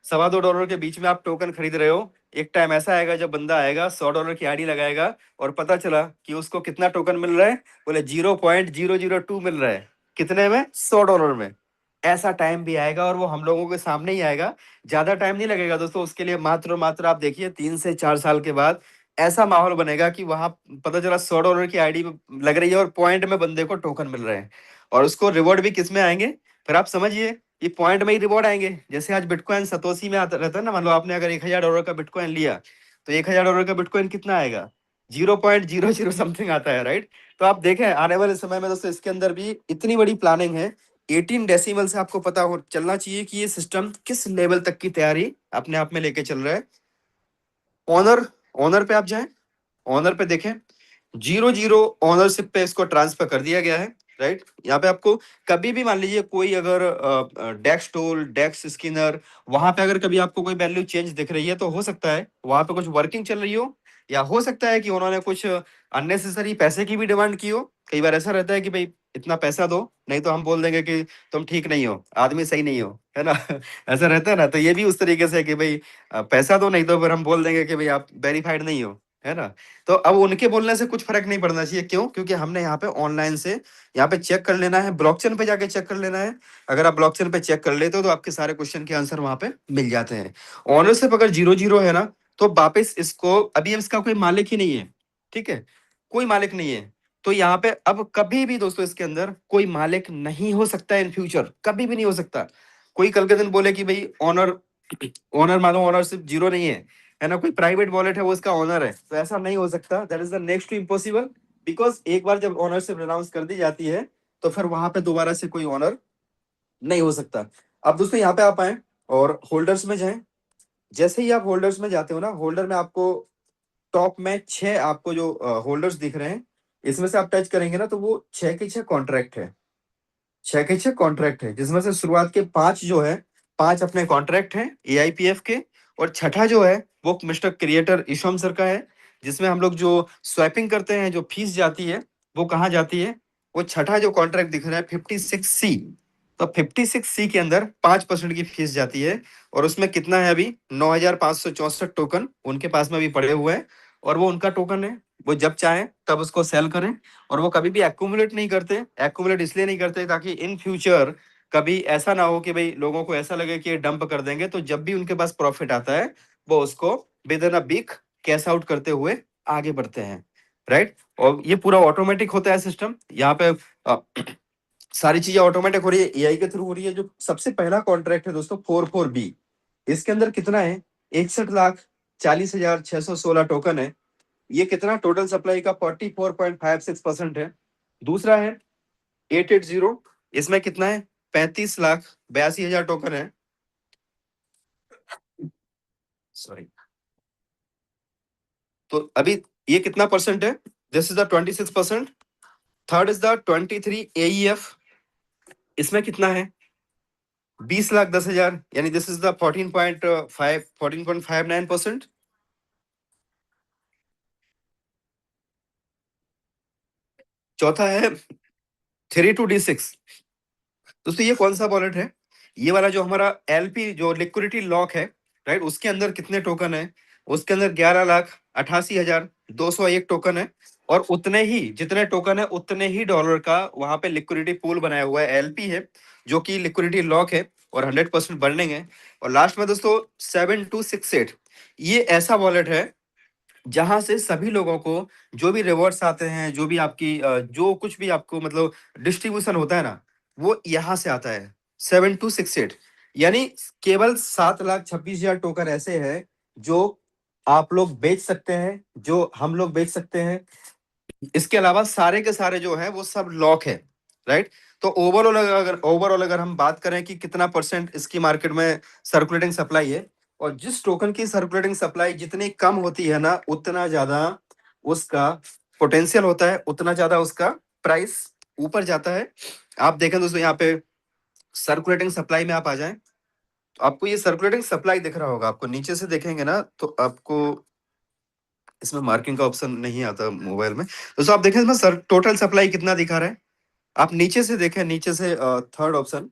$2.25 के बीच में आप टोकन खरीद रहे हो, एक टाइम ऐसा आएगा जब बंदा आएगा $100 की आईडी लगाएगा और पता चला कि उसको कितना टोकन मिल रहा है, बोले 0.002 मिल रहा है, कितने में? $100 में। ऐसा टाइम भी आएगा और वो हम लोगों के सामने ही आएगा। ज्यादा टाइम नहीं लगेगा दोस्तों उसके लिए, मात्र और मात्र आप देखिए 3 से 4 साल के बाद ऐसा माहौल बनेगा कि वहां पता चला $100 की आईडी लग रही है और पॉइंट में बंदे को टोकन मिल रहे हैं। और उसको रिवॉर्ड भी किस में आएंगे, फिर आप समझिए, ये पॉइंट में ही रिवॉर्ड आएंगे। जैसे आज बिटकॉइन सतोसी में आता रहता है ना, मान लो आपने अगर $1000 का बिटकॉइन लिया, तो $1000 का बिटकॉइन कितना आएगा? 0.00 समथिंग आता है, राइट? तो आप देखें आने वाले समय में दोस्तों इसके अंदर भी इतनी बड़ी प्लानिंग है। 18 डेसिमल से आपको पता हो चलना चाहिए कि ये सिस्टम किस लेवल तक की तैयारी अपने आप में लेके चल रहा है। ऑनर, ऑनर पे आप जाएं, ऑनर पे देखें, 0 0 ऑनरशिप पे इसको ट्रांसफर कर दिया गया है, राइट? यहाँ पे आपको कभी भी मान लीजिए कोई अगर डेक्स टूल, डेक्स स्किनर, वहां पे अगर कभी आपको कोई वैल्यू चेंज दिख रही है तो हो सकता है वहां पे कुछ वर्किंग चल रही हो, या हो सकता है कि उन्होंने कुछ अननेसेसरी पैसे की भी डिमांड की हो। कई बार ऐसा रहता है कि भाई इतना पैसा दो, नहीं तो हम बोल देंगे कि तुम ठीक नहीं हो, आदमी सही नहीं हो, है ना। ऐसा रहता है ना, तो ये भी उस तरीके से है कि भाई पैसा दो, नहीं तो फिर हम बोल देंगे कि भाई आप वेरीफाइड नहीं हो, है ना। तो अब उनके बोलने से कुछ फर्क नहीं पड़ना चाहिए, क्यों? क्योंकि हमने यहाँ पे ऑनलाइन से यहाँ पे चेक कर लेना है, ब्लॉकचेन पे जाके चेक कर लेना है। अगर आप ब्लॉकचेन पे चेक कर लेते हो तो आपके सारे क्वेश्चन के आंसर वहां पे मिल जाते हैं। ऑनरशिप अगर 0 0 है ना, तो वापस इसको, अभी इसका कोई मालिक ही नहीं है, ठीक है, कोई मालिक नहीं है, तो यहाँ पे अब कभी भी दोस्तों इसके अंदर कोई मालिक नहीं हो सकता है, इन फ्यूचर कभी भी नहीं हो सकता। कोई कल के दिन बोले कि भाई ऑनर, ओनर मानो ओनरशिप जीरो नहीं है ना, कोई प्राइवेट वॉलेट है वो इसका ओनर है, तो ऐसा नहीं हो सकता। That is the next to impossible, because एक बार जब ओनरशिप अनाउंस कर दी जाती है तो फिर वहां पे दोबारा से कोई ओनर नहीं हो सकता। अब दोस्तों यहाँ पे आप आए और होल्डर्स में जाएं। जैसे ही आप होल्डर्स में जाते हो ना, होल्डर में आपको टॉप में 6 आपको जो होल्डर्स दिख रहे हैं, इसमें से आप टच करेंगे ना, तो वो 6 के 6 कॉन्ट्रैक्ट है, 6 के 6 कॉन्ट्रैक्ट है, जिसमें से शुरुआत के 5 जो है, 5 अपने कॉन्ट्रैक्ट हैं एआईपीएफ के, और छठा जो है वो मिस्टर क्रिएटर ईशम सर का है, जिसमें हम लोग जो स्वैपिंग करते हैं, जो फीस जाती है वो कहाँ जाती है? वो छठा जो कॉन्ट्रैक्ट दिख रहा है 56C, तो 56C के अंदर 5% की फीस जाती है। और उसमें कितना है अभी? 9564 टोकन उनके पास में भी पड़े हुए हैं, और वो उनका टोकन है, वो जब चाहे तब उसको सेल करें। और वो कभी भी एक्यूमुलेट नहीं करते, एक्यूमुलेट इसलिए नहीं करते ताकि इन फ्यूचर कभी ऐसा ना हो कि भाई लोगों को ऐसा लगे कि ये डंप कर देंगे, तो जब भी उनके पास प्रॉफिट आता है वो उसको within a week cash out करते हुए आगे बढ़ते हैं, राइट? और ये पूरा ऑटोमेटिक होता है सिस्टम, यहाँ पे सारी चीजें ऑटोमेटिक हो रही है, एआई के थ्रू हो रही है। जो सबसे पहला कॉन्ट्रैक्ट है दोस्तों 44B, इसके अंदर कितना है? 61,40,616 टोकन है। ये कितना टोटल सप्लाई का 44.56% है। दूसरा है 880, इसमें कितना है? 35,82,000 टोकन है, सॉरी। तो अभी ये कितना परसेंट है? This is the 26%। Third is the 23 AEF, इसमें कितना है? 20,10,000, यानी दिस इज द 14.59%। चौथा है 32D6। दोस्तों ये कौन सा वॉलेट है? ये वाला जो हमारा एलपी जो लिक्विडिटी लॉक है, राइट, उसके अंदर कितने टोकन है? उसके अंदर 11,88,201 टोकन है, और उतने ही जितने टोकन है उतने ही डॉलर का वहां पे लिक्विडिटी पूल बनाया हुआ है, एलपी है, जो कि लिक्विडिटी लॉक है और 100% बर्निंग है। और लास्ट में दोस्तों 7268, ये ऐसा वॉलेट है जहां से सभी लोगों को जो भी रिवॉर्ड्स आते हैं, जो भी आपकी जो कुछ भी आपको मतलब डिस्ट्रीब्यूशन होता है ना, वो यहां से आता है। 7268, यानी केवल 7,26,000 टोकन ऐसे हैं जो आप लोग बेच सकते हैं, जो हम लोग बेच सकते हैं। इसके अलावा सारे के सारे जो है वो सब लॉक है, राइट। तो ओवरऑल अगर हम बात करें कि कितना परसेंट इसकी मार्केट में सर्कुलेटिंग सप्लाई है, और जिस टोकन की सर्कुलेटिंग सप्लाई जितनी कम होती है ना, उतना ज्यादा उसका पोटेंशियल होता है, उतना ज्यादा उसका प्राइस ऊपर जाता है। आप देखें दोस्तों, यहाँ पे सर्कुलेटिंग सप्लाई में आप आ जाएं, तो आपको ये सर्कुलेटिंग सप्लाई दिख रहा होगा। आपको नीचे से देखेंगे ना, तो आपको इसमें मार्किंग का ऑप्शन नहीं आता मोबाइल में। दोस्तों आप देखें इसमें सर टोटल सप्लाई कितना दिखा रहा है। आप नीचे से देखें, नीचे से थर्ड ऑप्शन,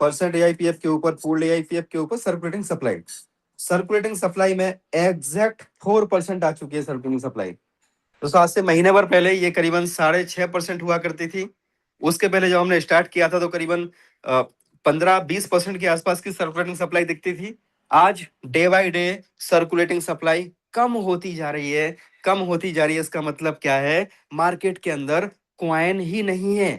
परसेंट एआईपीएफ के ऊपर, पूल्ड एआईपीएफ के ऊपर सर्कुलेटिंग सप्लाई। सर्कुलेटिंग सप्लाई में एग्जैक्ट 4% आ चुकी है सर्कुलेटिंग सप्लाई। दोस्तों आज से महीने भर पहले ये करीबन 6.5% हुआ करती थी। उसके पहले जब हमने स्टार्ट किया था तो करीबन 15-20% के आसपास की सर्कुलेटिंग सप्लाई दिखती थी। आज day by day circulating supply कम होती जा रही है, कम होती जा रही है। इसका मतलब क्या है, मार्केट के अंदर क्वाइन ही नहीं है।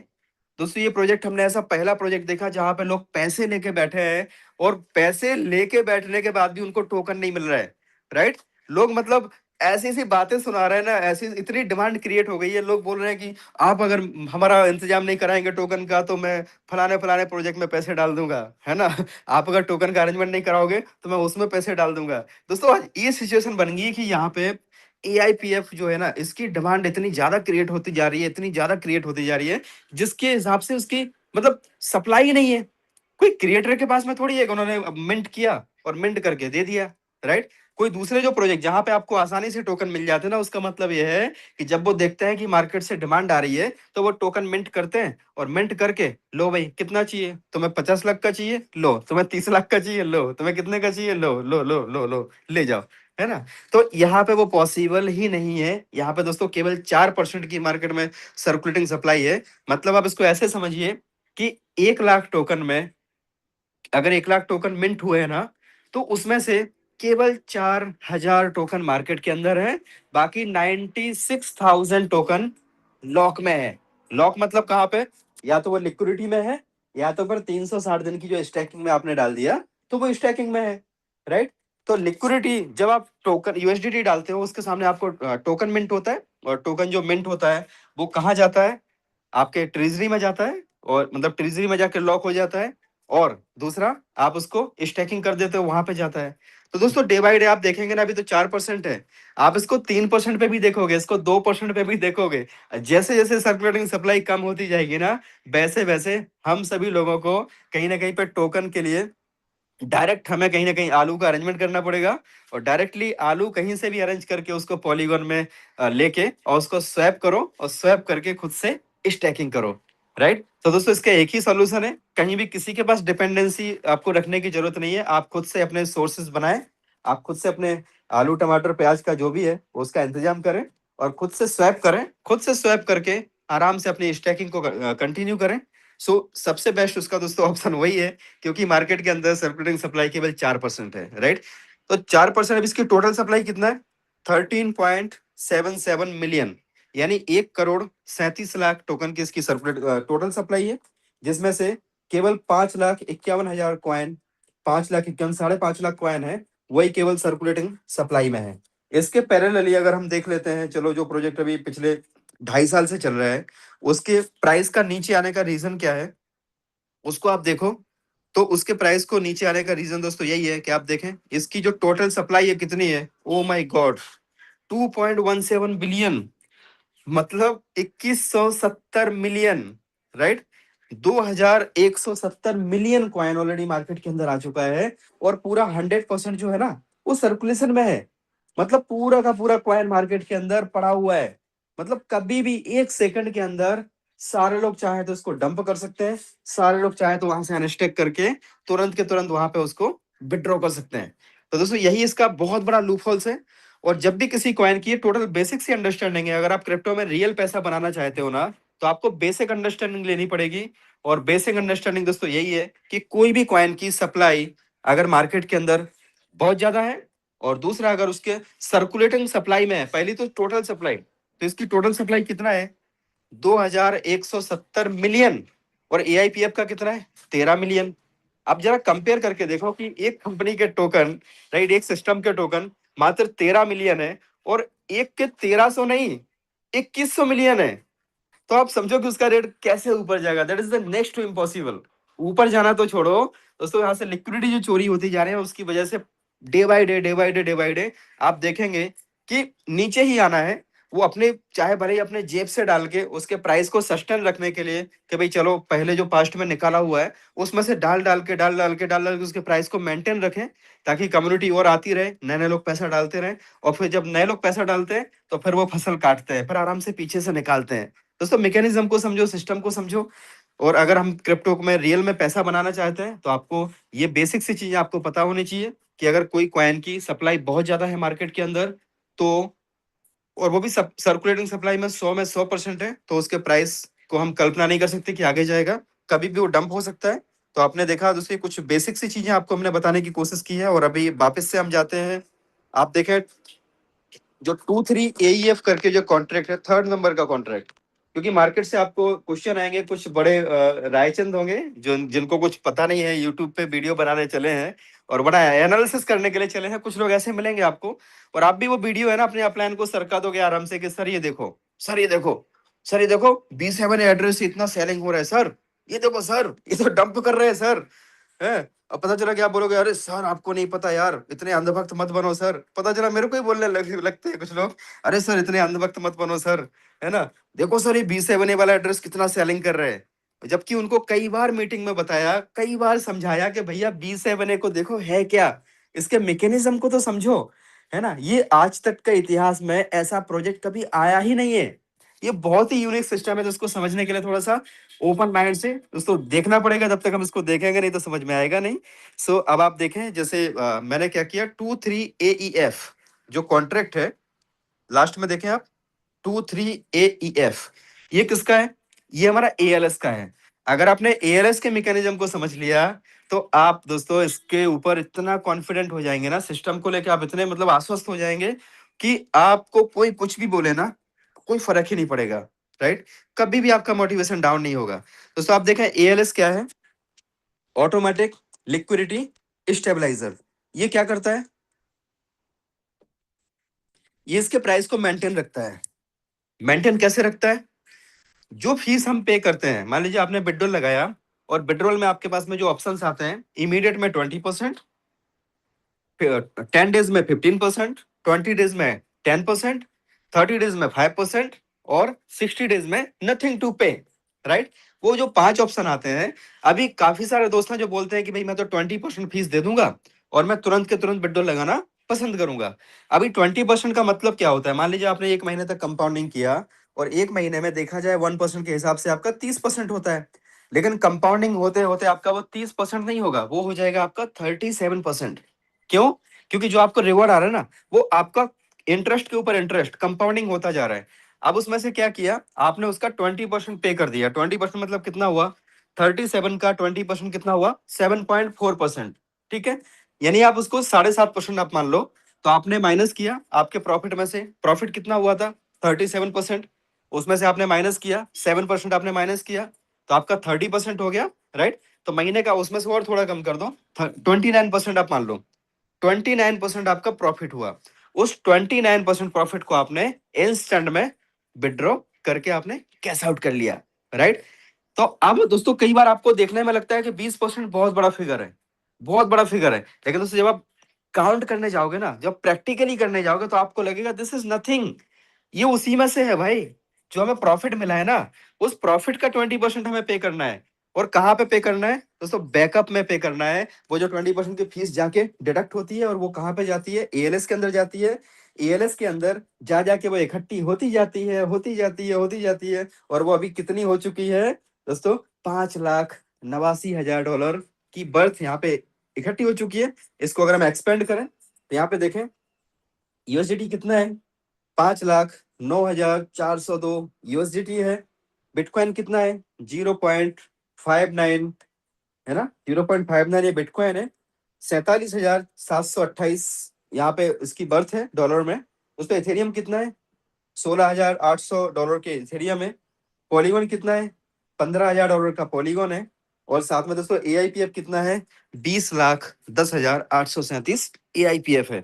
दोस्तों ये प्रोजेक्ट हमने ऐसा पहला प्रोजेक्ट देखा जहां पे लोग पैसे लेके बैठे हैं, और पैसे लेके बैठने के बाद भी उनको टोकन नहीं मिल रहा है, राइट। लोग मतलब ऐसी ऐसी बातें सुना रहे हैं ना, ऐसी इतनी डिमांड क्रिएट हो गई है, लोग बोल रहे हैं कि आप अगर हमारा इंतजाम नहीं कराएंगे टोकन का तो मैं फलाने फलाने प्रोजेक्ट में पैसे डाल दूंगा, है ना। आप अगर टोकन का अरेंजमेंट नहीं कराओगे तो मैं उसमें पैसे डाल दूंगा। दोस्तों आज ये सिचुएशन बन गई है कि यहाँ पे एआईपीएफ जो है ना, इसकी डिमांड इतनी ज्यादा क्रिएट होती जा रही है, इतनी ज्यादा क्रिएट होती जा रही है, जिसके हिसाब से उसकी मतलब सप्लाई ही नहीं है। कोई क्रिएटर के पास में थोड़ी है कि उन्होंने मिंट किया और मिंट करके दे दिया, राइट। कोई दूसरे जो प्रोजेक्ट जहां पे आपको आसानी से टोकन मिल जाते हैं ना, उसका मतलब यह है कि जब वो देखते हैं कि मार्केट से डिमांड आ रही है तो वो टोकन मिंट करते हैं, और मिंट करके लो भाई कितना चाहिए तुम्हें, 50 लाख का चाहिए लो, तुम्हें 30 लाख का चाहिए लो, तुम्हें कितने का चाहिए लो लो लो लो लो ले जाओ, है ना। तो यहाँ पे वो पॉसिबल ही नहीं है। यहाँ पे दोस्तों केवल 4% की मार्केट में सर्कुलेटिंग सप्लाई है। मतलब आप इसको ऐसे समझिए कि 1 लाख टोकन में अगर 1 लाख टोकन मिंट हुए हैं ना, तो उसमें से केवल 4,000 टोकन मार्केट के अंदर है, बाकी 96,000 टोकन लॉक में है। लॉक मतलब कहाँ पे, या तो वो लिक्विडिटी में है, या तो फिर 360 दिन की जो स्टैकिंग में आपने डाल दिया तो वो स्टैकिंग में है, राइट। तो लिक्विडिटी जब आप टोकन यूएसडीटी डालते हो, उसके सामने आपको टोकन मिंट होता है, और टोकन जो मिंट होता है वो कहाँ जाता है, आपके ट्रेजरी में जाता है, और मतलब ट्रेजरी में जाकर लॉक हो जाता है। और दूसरा आप उसको स्टैकिंग कर देते हो, वहां पे जाता है। तो दोस्तों डे बाय डे आप देखेंगे ना, अभी तो 4% है, आप इसको 3% पे भी देखोगे, इसको 2% पे भी देखोगे। जैसे जैसे सर्कुलेटिंग सप्लाई कम होती जाएगी ना, वैसे वैसे हम सभी लोगों को कहीं ना कहीं पे टोकन के लिए डायरेक्ट हमें कहीं ना कहीं आलू का अरेंजमेंट करना पड़ेगा, और डायरेक्टली आलू कहीं से भी अरेंज करके उसको पॉलीगॉन में लेके और उसको स्वैप करो, और स्वैप करके खुद से स्टैकिंग करो, राइट। तो दोस्तों इसका एक ही सॉल्यूशन है, कहीं भी किसी के पास डिपेंडेंसी आपको रखने की जरूरत नहीं है। आप खुद से अपने सोर्सेज बनाएं, आप खुद से अपने आलू टमाटर प्याज का जो भी है उसका इंतजाम करें, और खुद से स्वैप करें, खुद से स्वैप करके आराम से अपनी स्टैकिंग को कंटिन्यू करें। सबसे बेस्ट उसका दोस्तों ऑप्शन वही है, क्योंकि मार्केट के अंदर सर्कुलेटिंग सप्लाई केवल 4% है, राइट। तो 4%, अब इसकी टोटल सप्लाई कितना है, 13.77 मिलियन, यानी 1,37,00,000 टोकन की इसकी सर्कुलेट टोटल सप्लाई है, जिसमें से केवल 5,51,000 कॉइन, 5,51,000 5.5 लाख कॉइन है, वही केवल सर्कुलेटिंग सप्लाई में है। इसके पैरेलली अगर हम देख लेते हैं, चलो जो प्रोजेक्ट अभी पिछले 2.5 साल से चल रहा है, उसके प्राइस का नीचे आने का रीजन क्या है, उसको आप देखो। तो उसके प्राइस को नीचे आने का रीजन दोस्तों यही है कि आप देखें इसकी जो टोटल सप्लाई है कितनी है, ओ माय गॉड, 2.17 बिलियन, मतलब 2170 million, right. 2170 million coin already market के अंदर आ चुका है, और पूरा 100% जो है ना वो सर्कुलेशन में है। मतलब पूरा का पूरा कॉइन मार्केट के अंदर पड़ा हुआ है। मतलब कभी भी 1 सेकंड के अंदर सारे लोग चाहे तो इसको डंप कर सकते हैं, सारे लोग चाहे तो वहां से अनस्टेक करके तुरंत के तुरंत वहां पे उसको विड्रॉ कर सकते हैं। तो दोस्तों यही इसका बहुत बड़ा लूप होल्स है। और जब भी किसी कॉइन की टोटल बेसिक सी अंडरस्टैंडिंग है, अगर आप क्रिप्टो में रियल पैसा बनाना चाहते हो ना, तो आपको बेसिक अंडरस्टैंडिंग लेनी पड़ेगी। और बेसिक अंडरस्टैंडिंग दोस्तों यही है कि कोई भी कॉइन की सप्लाई अगर मार्केट के अंदर बहुत ज्यादा है, और दूसरा अगर उसके सर्कुलेटिंग सप्लाई में है, पहली तो टोटल सप्लाई, तो इसकी टोटल सप्लाई कितना है, 2,170 मिलियन, और एआईपीएफ का कितना है, 13 मिलियन। आप जरा कंपेयर करके देखो कि एक कंपनी के टोकन, राइट, एक सिस्टम के टोकन मात्र 13 मिलियन है, और एक के 1300 नहीं, 2100 मिलियन है। तो आप समझो कि उसका रेट कैसे ऊपर जाएगा। That is the next to impossible. ऊपर जाना तो छोड़ो दोस्तों, यहाँ से लिक्विडिटी जो चोरी होती जा रही है उसकी वजह से day by day, day by day, day by day आप देखेंगे कि नीचे ही आना है। वो अपने चाहे भले ही अपने जेब से डाल के उसके प्राइस को सस्टेन रखने के लिए कि भाई चलो पहले जो पास्ट में निकाला हुआ है उसमें से डाल डाल के उसके प्राइस को मेंटेन रखें, ताकि कम्युनिटी और आती रहे, नए नए लोग पैसा डालते रहें, और फिर जब नए लोग पैसा डालते हैं तो फिर वो फसल काटते हैं, फिर आराम से पीछे से निकालते हैं। दोस्तों मैकेनिज्म को समझो, सिस्टम को समझो। और अगर हम क्रिप्टो में रियल में पैसा बनाना चाहते हैं तो आपको ये बेसिक सी चीजें आपको पता होनी चाहिए कि अगर कोई कॉइन की सप्लाई बहुत ज्यादा है मार्केट के अंदर, तो और वो भी सर्कुलेटिंग सप्लाई में 100% है, तो उसके प्राइस को हम कल्पना नहीं कर सकते कि आगे जाएगा, कभी भी वो डंप हो सकता है। तो आपने देखा दूसरी कुछ बेसिक सी चीजें आपको हमने बताने की कोशिश की है, और अभी वापस से हम जाते हैं। आप देखें जो 23 AEF करके जो कॉन्ट्रैक्ट है, थर्ड नंबर का कॉन्ट्रैक्ट, क्योंकि मार्केट से आपको क्वेश्चन आएंगे, कुछ बड़े रायचंद होंगे जो जिनको कुछ पता नहीं है, यूट्यूब पे वीडियो बनाने चले हैं और बड़ा एनालिसिस करने के लिए चले हैं, कुछ लोग ऐसे मिलेंगे आपको, और आप भी वो वीडियो है ना अपने अपलाइन को सरका दोगे आराम से कि सर ये देखो, सर ये देखो, सर ये देखो, B7 एड्रेस इतना सेलिंग हो रहा है सर, ये देखो सर, ये तो डंप कर रहे हैं सर, है। अब पता चला कि आप बोलोगे अरे सर आपको नहीं पता यार, इतने अंधभक्त मत बनो सर। पता चला मेरे को ही बोलने लगते हैं कुछ लोग, अरे सर इतने अंधभक्त मत बनो सर, है ना, देखो सर ये B7 वाला एड्रेस कितना सेलिंग कर रहे हैं। जबकि उनको कई बार मीटिंग में बताया, कई बार समझाया कि भैया B7 को देखो है क्या, इसके मैकेनिज्म को तो समझो, है ना। ये आज तक का इतिहास में ऐसा प्रोजेक्ट कभी आया ही नहीं है। ये बहुत ही यूनिक सिस्टम है, तो इसको समझने के लिए थोड़ा सा ओपन माइंड से उसको देखना पड़ेगा, जब तक हम इसको देखेंगे नहीं तो समझ में आएगा नहीं। सो अब आप देखें, जैसे मैंने क्या किया, 23 AEF जो कॉन्ट्रैक्ट है, लास्ट में देखें आप, 23 AEF, ये किसका है? ये हमारा ALS का है। अगर आपने ALS के मैकेनिज्म को समझ लिया तो आप दोस्तों इसके ऊपर इतना कॉन्फिडेंट हो जाएंगे ना, सिस्टम को लेकर आप इतने मतलब आश्वस्त हो जाएंगे कि आपको कोई कुछ भी बोले ना, कोई फर्क ही नहीं पड़ेगा, राइट। कभी भी आपका मोटिवेशन डाउन नहीं होगा। दोस्तों आप देखें ALS क्या है, ऑटोमेटिक लिक्विडिटी स्टेबलाइजर। ये क्या करता है? ये इसके प्राइस को मेंटेन रखता है। मेंटेन कैसे रखता है? जो फीस हम पे करते हैं, मान लीजिए आपने बिडरोल लगाया, और बिडरोल में आपके पास में जो ऑप्शंस आते हैं, इमीडिएट में 20%, 10 डेज में 15%, 20 डेज में 10%, 30 डेज में 5%, और 60 डेज में नथिंग टू पे, राइट। वो जो 5 ऑप्शन आते हैं, अभी काफी सारे दोस्त हैं जो बोलते हैं कि भाई मैं तो 20% फीस दे दूंगा और मैं तुरंत के तुरंत बिडरोल लगाना पसंद करूंगा। अभी 20% का मतलब क्या होता है? मान लीजिए आपने 1 महीने तक कंपाउंडिंग किया, और 1 महीने में देखा जाए 1% के हिसाब से आपका 30% होता है, लेकिन कंपाउंडिंग होते होते आपका वो 30% नहीं होगा, वो हो जाएगा आपका 37%। क्यों? क्योंकि जो आपको रिवॉर्ड आ रहा है ना, वो आपका इंटरेस्ट के ऊपर इंटरेस्ट कंपाउंडिंग होता जा रहा है। अब उसमें से क्या किया आपने, उसका 20% पे कर दिया। 20% मतलब कितना हुआ? 37 का 20% कितना हुआ? 7.4%। ठीक है, यानी आप उसको 7.5% आप मान लो। तो आपने माइनस किया आपके प्रॉफिट में से, प्रॉफिट कितना हुआ था? 37%। उसमें से आपने माइनस किया 7%, आपने माइनस किया, तो आपका 30% हो गया, राइट। तो महीने का उसमें से और थोड़ा कम कर दो, 29% आप मान लो, 29% आपका प्रॉफिट हुआ। उस 29% प्रॉफिट को आपने इंस्टेंट में विड्रॉ करके आपने कैश आउट कर लिया, राइट। तो अब दोस्तों कई बार आपको देखने में लगता है कि 20% बहुत बड़ा फिगर है, बहुत बड़ा फिगर है, लेकिन दोस्तों जब आप काउंट करने जाओगे ना, जब प्रैक्टिकली करने जाओगे, तो आपको लगेगा दिस इज नथिंग। ये उसी में से है भाई, जो हमें प्रॉफिट मिला है ना, उस प्रॉफिट का 20% हमें पे करना है। और कहाँ पे पे करना है दोस्तों? बैकअप में पे करना है। वो जो 20% की फीस जाके डिडक्ट होती है, और वो कहाँ पे जाती है? ALS के अंदर जाती है। ALS के अंदर जा जाके वो इकट्ठी होती जाती है, होती जाती है, होती जाती है, और वो अभी कितनी हो चुकी है दोस्तों? $5,89,000 की बर्थ यहाँ पे इकट्ठी हो चुकी है। इसको अगर हम एक्सपेंड करें तो यहाँ पे देखें USDT कितना है? 5,09,402 USDT है। बिटकॉइन कितना है? 0.59, है ना, 0.59 ये बिटकॉइन है। 47,728 यहाँ पे इसकी बर्थ है डॉलर में। उस पर इथेरियम कितना है? $16,800 के इथेरियम है। पॉलीगॉन कितना है? $15,000 का पॉलीगॉन है। और साथ में दोस्तों AIPF कितना है, 20,10,837 AIPF है।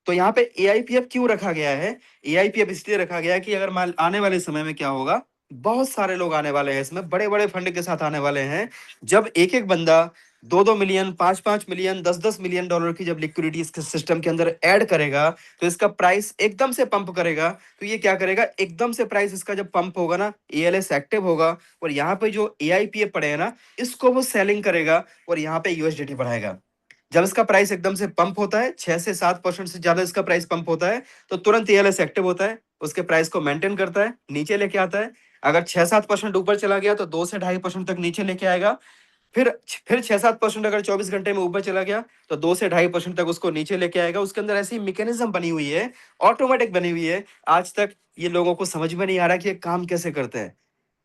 तो यहाँ पे AIPF क्यों रखा गया है, AIPF इसलिए रखा गया है कि अगर मान आने वाले समय में क्या होगा, बहुत सारे लोग आने वाले हैं इसमें, बड़े बड़े फंड के साथ आने वाले हैं। जब एक एक बंदा 2-2 मिलियन, 5-5 मिलियन, 10-10 मिलियन डॉलर की जब लिक्विडिटी इसके सिस्टम के अंदर ऐड करेगा, तो इसका प्राइस एकदम से पंप करेगा। तो ये क्या करेगा, एकदम से प्राइस इसका जब पंप होगा ना, ALS एक्टिव होगा, और यहाँ पे जो AIPF पड़े हैं ना, इसको वो सेलिंग करेगा और यहाँ पे USDT बढ़ाएगा। जब इसका प्राइस एकदम से पंप होता है, 6 से 7% से ज्यादा इसका प्राइस पंप होता है, तो तुरंत ALS एक्टिव होता है, उसके प्राइस को मेंटेन करता है, नीचे लेके आता है। अगर 6-7% ऊपर चला गया तो 2 से 2.5% तक नीचे लेके आएगा। फिर 6-7% अगर 24 घंटे में ऊपर चला गया तो 2 से 2.5% तक उसको नीचे लेके आएगा। उसके अंदर ऐसी मैकेनिज्म बनी हुई है, ऑटोमेटिक बनी हुई है। आज तक ये लोगों को समझ में नहीं आ रहा कि ये काम कैसे करते हैं।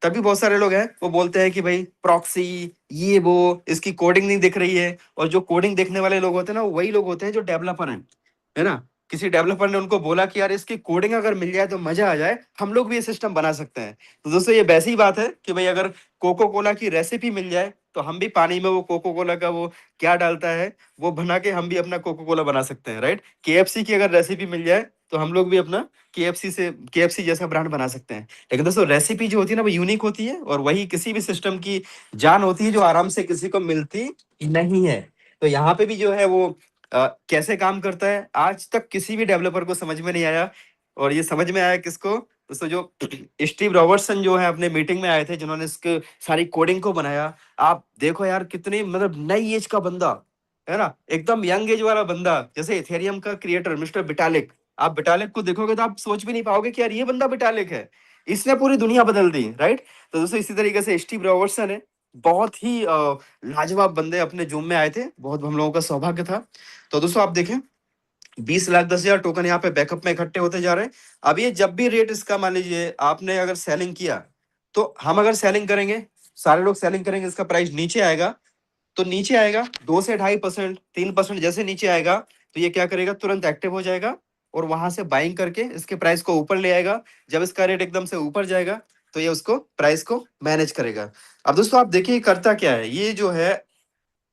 तभी बहुत सारे लोग हैं वो बोलते हैं कि भाई प्रॉक्सी, ये वो, इसकी कोडिंग नहीं दिख रही है। और जो कोडिंग देखने वाले लोग होते हैं ना, वही लोग होते हैं जो डेवलपर हैं, है ना। किसी डेवलपर ने उनको बोला कि यार इसकी कोडिंग अगर मिल जाए तो मजा आ जाए, हम लोग भी ये सिस्टम बना सकते हैं। तो दोस्तों ये वैसी ही बात है कि भाई अगर कोको कोला की रेसिपी मिल जाए तो हम भी पानी में वो कोको कोला का वो क्या डालता है, वो बना के हम भी अपना कोको कोला बना सकते हैं, राइट। KFC की अगर रेसिपी मिल जाए तो हम लोग भी अपना KFC जैसा ब्रांड बना सकते हैं। लेकिन दोस्तों रेसिपी जो होती है ना, वो यूनिक होती है, और वही किसी भी सिस्टम की जान होती है जो आराम से किसी को मिलती नहीं है। तो यहाँ पे भी जो है वो कैसे काम करता है, आज तक किसी भी डेवलपर को समझ में नहीं आया। और ये समझ में आया किसको, दोस्तों जो स्टीव रॉबर्टसन जो है अपने मीटिंग में आए थे, जिन्होंने इसके सारी कोडिंग को बनाया। आप देखो यार कितनी मतलब नई एज का बंदा है ना, एकदम यंग एज वाला बंदा, जैसे इथेरियम का क्रिएटर मिस्टर विटालिक। आप विटालिक को देखोगे तो आप सोच भी नहीं पाओगे कि यार ये बंदा विटालिक है, इसने पूरी दुनिया बदल दी, राइट। तो दोस्तों इसी तरीके से स्टीव रॉबर्टसन है, बहुत ही लाजवाब बंदे अपने जूम में आए थे, बहुत हम लोगों का सौभाग्य था। तो दोस्तों आप देखें 20,10,000 टोकन यहाँ पे बैकअप में इकट्ठे होते जा रहे हैं। अब ये जब भी रेट इसका मान लीजिए आपने अगर सेलिंग किया, तो हम अगर सेलिंग करेंगे, सारे लोग सेलिंग करेंगे, इसका प्राइस नीचे आएगा। तो नीचे आएगा 2 से 2.5%, 3% जैसे नीचे आएगा, तो ये क्या करेगा, तुरंत एक्टिव हो जाएगा और वहां से बाइंग करके इसके प्राइस को ऊपर ले आएगा। जब इसका रेट एकदम से ऊपर जाएगा तो ये उसको प्राइस को मैनेज करेगा। अब दोस्तों आप देखिए ये करता क्या है, ये जो है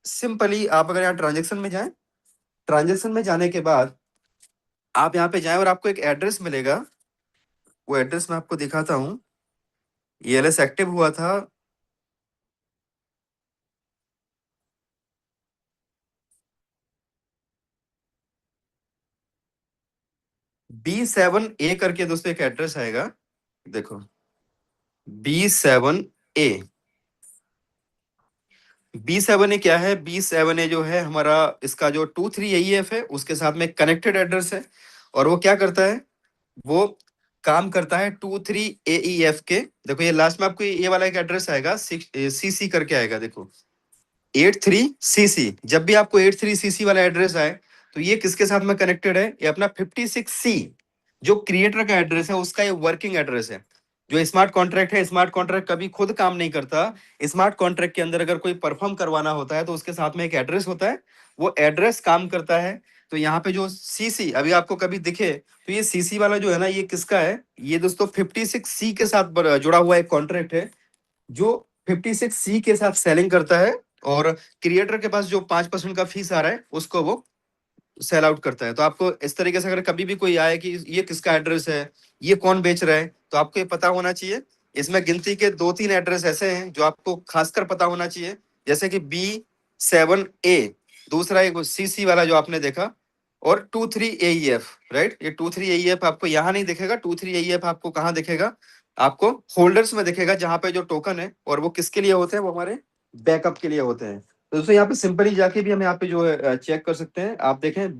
सिंपली आप अगर यहाँ ट्रांजेक्शन में जाएं, ट्रांजेक्शन में जाने के बाद आप यहाँ पे जाएं और आपको एक एड्रेस मिलेगा। वो एड्रेस मैं आपको दिखाता हूँ। ELS एक्टिव हुआ था B7A करके, दोस्तों एक एड्रेस आएगा, देखो B7A। B7A क्या है, B7A जो है हमारा इसका जो 23AEF है उसके साथ में कनेक्टेड एड्रेस है। और वो क्या करता है, वो काम करता है 23AEF के, देखो ये लास्ट में आपको ये वाला एक एड्रेस आएगा, CC करके आएगा, देखो 83CC। जब भी आपको 83CC वाला एड्रेस आए तो ये किसके साथ में कनेक्टेड है, ये अपना 56C जो क्रिएटर का एड्रेस है उसका ये वर्किंग एड्रेस है। जो स्मार्ट कॉन्ट्रैक्ट है, स्मार्ट कॉन्ट्रैक्ट कभी खुद काम नहीं करता। स्मार्ट कॉन्ट्रैक्ट के अंदर अगर कोई परफॉर्म करवाना होता है तो उसके साथ में एक एड्रेस होता है, वो एड्रेस काम करता है। तो यहाँ पे जो CC अभी आपको कभी दिखे तो ये CC वाला जो है ना, ये किसका है, ये दोस्तों 56C के साथ जुड़ा हुआ एक कॉन्ट्रैक्ट है, जो 56C के साथ सेलिंग करता है। और क्रिएटर के पास जो 5% का फीस आ रहा है उसको वो सेल आउट करता है। तो आपको इस तरीके से अगर कभी भी कोई आए कि ये किसका एड्रेस है, ये कौन बेच रहा है, तो आपको ये पता होना चाहिए। इसमें गिनती के 2-3 एड्रेस ऐसे हैं जो आपको खासकर पता होना चाहिए, जैसे कि B7A, दूसरा एक CC वाला जो आपने देखा, और 23AEF, राइट। ये 23AEF आपको यहाँ नहीं दिखेगा, 23AEF आपको कहाँ दिखेगा, आपको होल्डर्स में दिखेगा, जहां पे जो टोकन है, और वो किसके लिए होते हैं, वो हमारे बैकअप के लिए होते हैं। तो दोस्तों यहाँ पे सिंपली जाके भी हम यहाँ पे जो है चेक कर सकते हैं। आप देखें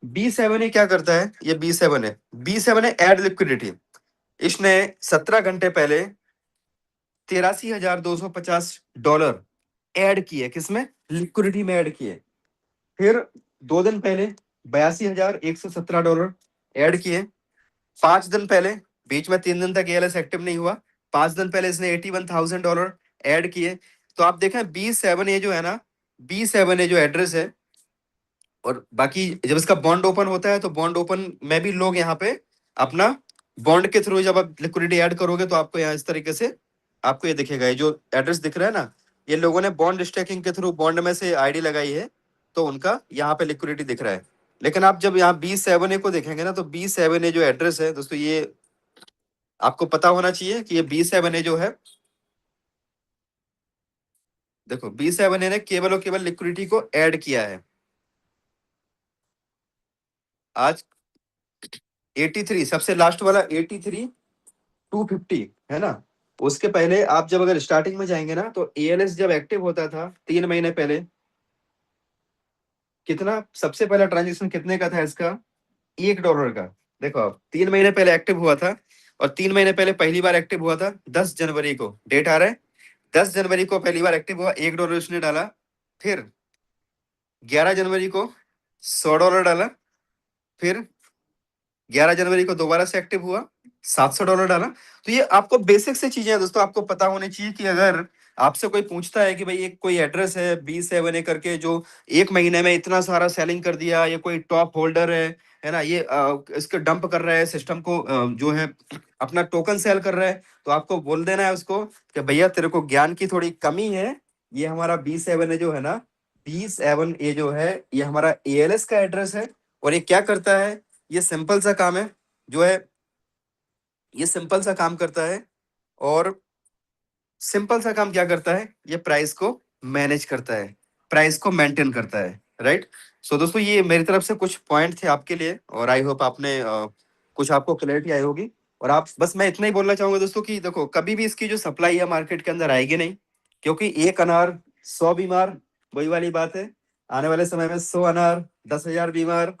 B7A क्या करता है, ये B7A एड लिक्विडिटी। इसने 17 घंटे पहले $83,250 ऐड किए, किसमें, लिक्विडिटी में ऐड किए। फिर 2 दिन पहले $82,117 ऐड किए। 5 दिन पहले, बीच में 3 दिन तक ALS एक्टिव नहीं हुआ, 5 दिन पहले इसने $81,000 ऐड किए। तो आप देखें B7A जो है ना, B7A जो एड्रेस है, और बाकी जब इसका बॉन्ड ओपन होता है तो बॉन्ड ओपन में भी लोग यहाँ पे अपना बॉन्ड के थ्रू जब आप लिक्विडिटी ऐड करोगे तो आपको यहाँ इस तरीके से आपको ये दिखेगा, ये जो एड्रेस दिख रहा है ना, ये लोगों ने बॉन्ड स्टैकिंग के थ्रू बॉन्ड में से आईडी लगाई है, तो उनका यहाँ पे लिक्विडिटी दिख रहा है। लेकिन आप जब यहाँ B7A को देखेंगे ना, तो B7A जो एड्रेस है दोस्तों, ये आपको पता होना चाहिए कि ये B7A जो है, देखो B7A ने केवल और केवल लिक्विडिटी को ऐड किया है। आज 83 सबसे लास्ट वाला 83,250 है ना। उसके पहले आप जब अगर स्टार्टिंग में जाएंगे ना, तो ALS जब एक्टिव होता था 3 महीने पहले, कितना सबसे पहला ट्रांजेक्शन कितने का था इसका, $1 का। देखो आप 3 महीने पहले एक्टिव हुआ था, और 3 महीने पहले पहली बार एक्टिव हुआ था 10 जनवरी को, डेट आ रहा है 10 जनवरी को पहली बार एक्टिव हुआ, $1 उसने डाला। फिर 11 जनवरी को $100 डाला। फिर 11 जनवरी को दोबारा से एक्टिव हुआ, $700 डाला। तो ये आपको बेसिक से चीजें हैं दोस्तों, आपको पता होनी चाहिए कि अगर आपसे कोई पूछता है कि भाई एक कोई एड्रेस है B7A करके जो 1 महीने में इतना सारा सेलिंग कर दिया, ये कोई टॉप होल्डर है ना, ये इसके डंप कर रहा है सिस्टम को, जो है अपना टोकन सेल कर रहा है, तो आपको बोल देना है उसको कि भैया तेरे को ज्ञान की थोड़ी कमी है। ये हमारा B7A जो है ना, B7A जो है, ये हमारा ALS का एड्रेस है। और ये क्या करता है, ये सिंपल सा काम है जो है, ये सिंपल सा काम करता है। और सिंपल सा काम क्या करता है, ये प्राइस को मैनेज करता है, प्राइस को मेंटेन करता है, राइट। सो दोस्तों, ये मेरी तरफ से कुछ पॉइंट थे आपके लिए, और आई होप आपने कुछ आपको क्लैरिटी आई होगी। और आप बस, मैं इतना ही बोलना चाहूंगा दोस्तों कि देखो, कभी भी इसकी जो सप्लाई है मार्केट के अंदर आएगी नहीं, क्योंकि एक अनार 100 बीमार, वही वाली बात है। आने वाले समय में 100 अनार 10,000 बीमार,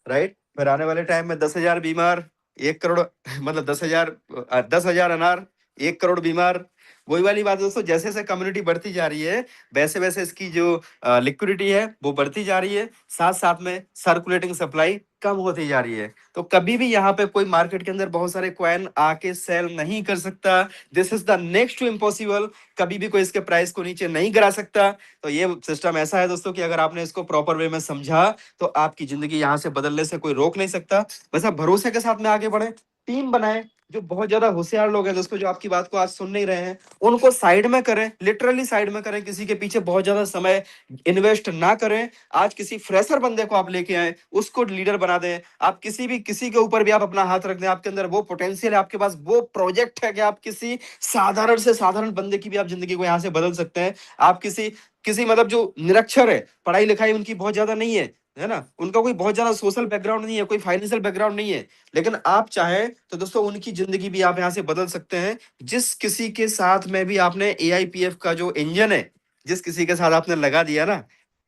राइट। फिर आने वाले टाइम में 10,000 बीमार 1 करोड़, मतलब 10,000 अनार 1 करोड़ बीमार। वही वाली बात है दोस्तों, जैसे जैसे कम्युनिटी बढ़ती जा रही है, वैसे वैसे इसकी जो लिक्विडिटी है वो बढ़ती जा रही है, साथ साथ में सर्कुलेटिंग सप्लाई कम होती जा रही है। तो कभी भी यहाँ पे कोई मार्केट के अंदर बहुत सारे कॉइन आके सेल नहीं कर सकता। This is the next to impossible. कभी भी कोई इसके प्राइस को नीचे नहीं गिरा सकता। तो ये सिस्टम ऐसा है दोस्तों कि अगर आपने इसको प्रॉपर वे में समझा, तो आपकी जिंदगी यहाँ से बदलने से कोई रोक नहीं सकता। बस आप भरोसे के साथ में आगे बढ़े, टीम बनाए। जो बहुत ज्यादा होशियार लोग हैं दोस्तों, जो आपकी बात को आज सुन नहीं रहे हैं, उनको साइड में करें, लिटरली साइड में करें, किसी के पीछे बहुत ज्यादा समय इन्वेस्ट ना करें। आज किसी फ्रेशर बंदे को आप लेके आए, उसको लीडर बना दें। आप किसी के ऊपर भी आप अपना हाथ रख दें, आपके अंदर वो पोटेंशियल है, आपके पास वो प्रोजेक्ट है कि आप किसी साधारण से साधारण बंदे की भी आप जिंदगी को यहां से बदल सकते हैं। आप किसी किसी मतलब जो निरक्षर है, पढ़ाई लिखाई उनकी बहुत ज्यादा नहीं है ना, उनका कोई बहुत ज्यादा सोशल बैकग्राउंड नहीं है, कोई फाइनेंशियल बैकग्राउंड नहीं है, लेकिन आप चाहें तो दोस्तों उनकी जिंदगी भी आप यहां से बदल सकते हैं। जिस किसी के साथ में भी आपने AIPF का जो इंजन है, जिस किसी के साथ आपने लगा दिया ना,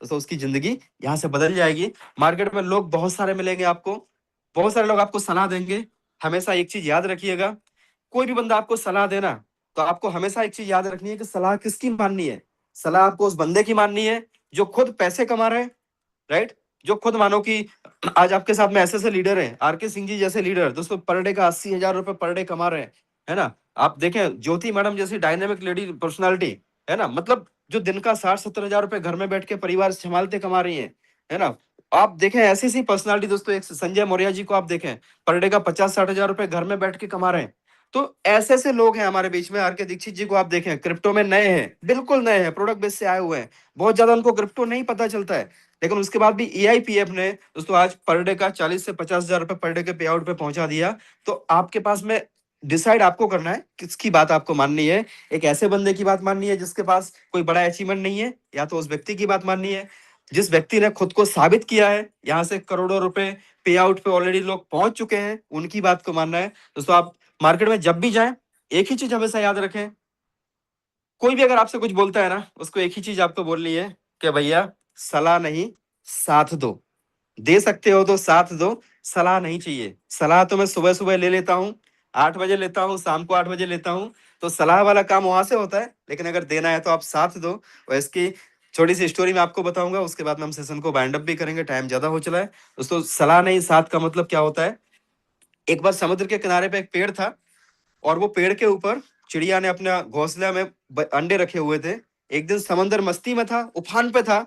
तो उसकी जिंदगी यहां से बदल जाएगी। मार्केट में लोग बहुत सारे मिलेंगे आपको, बहुत सारे लोग आपको सलाह देंगे। हमेशा एक चीज याद रखिएगा, कोई भी बंदा आपको सलाह देना, तो आपको हमेशा एक चीज याद रखनी है कि सलाह किसकी माननी है। सलाह आपको उस बंदे की माननी है जो खुद पैसे कमा रहे हैं, राइट। जो खुद मानो कि आज आपके साथ में ऐसे ऐसे लीडर हैं, RK सिंह जी जैसे लीडर दोस्तों, पर डे का 80,000 रुपए पर डे कमा रहे हैं, है ना। आप देखें ज्योति मैडम जैसी डायनेमिक लेडी पर्सनालिटी, है ना, मतलब जो दिन का 60-70 हजार रुपए घर में बैठ के परिवार संभालते कमा रही है ना। आप देखें ऐसी सी पर्सनालिटी दोस्तों, एक संजय मौर्य जी को आप देखें, पर डे का 50-60 हजार रुपए घर में बैठ के कमा रहे हैं। तो ऐसे ऐसे लोग हैं हमारे बीच में। RK दीक्षित जी को आप देखें, क्रिप्टो में नए हैं, बिल्कुल नए हैं, प्रोडक्ट बेस से आए हुए हैं, बहुत ज्यादा उनको क्रिप्टो नहीं पता चलता है, लेकिन उसके बाद भी AIPF ने दोस्तों आज पर डे का 40 से 50 हजार रुपए पर डे के पे आउट पे पहुंचा दिया। तो आपके पास में डिसाइड आपको करना है किसकी बात आपको माननी है। एक ऐसे बंदे की बात माननी है जिसके पास कोई बड़ा अचीवमेंट नहीं है, या तो उस व्यक्ति की बात माननी है जिस व्यक्ति ने खुद को साबित किया है, यहां से करोड़ों रुपए पे आउट पे ऑलरेडी लोग पहुंच चुके हैं, उनकी बात को मानना है। दोस्तों आप मार्केट में जब भी जाएं, एक ही चीज हमेशा याद रखें, कोई भी अगर आपसे कुछ बोलता है ना, उसको एक ही चीज आपको बोलनी है कि भैया सलाह नहीं, साथ दो। दे सकते हो तो साथ दो, सलाह नहीं चाहिए। सलाह तो मैं सुबह सुबह ले लेता हूँ, 8 बजे लेता हूँ, शाम को 8 बजे लेता हूँ। तो सलाह वाला काम वहां से होता है, लेकिन अगर देना है तो आप साथ दो। और इसकी छोटी सी स्टोरी मैं आपको बताऊंगा, उसके बाद में हम सेशन को वाइंड अप भी करेंगे, टाइम ज्यादा हो चला है दोस्तों। सलाह नहीं साथ का मतलब क्या होता है, एक बार समुद्र के किनारे पे एक पेड़ था, और वो पेड़ के ऊपर चिड़िया ने अपना घोंसला में अंडे रखे हुए थे। एक दिन समंदर मस्ती में था, उफान पे था,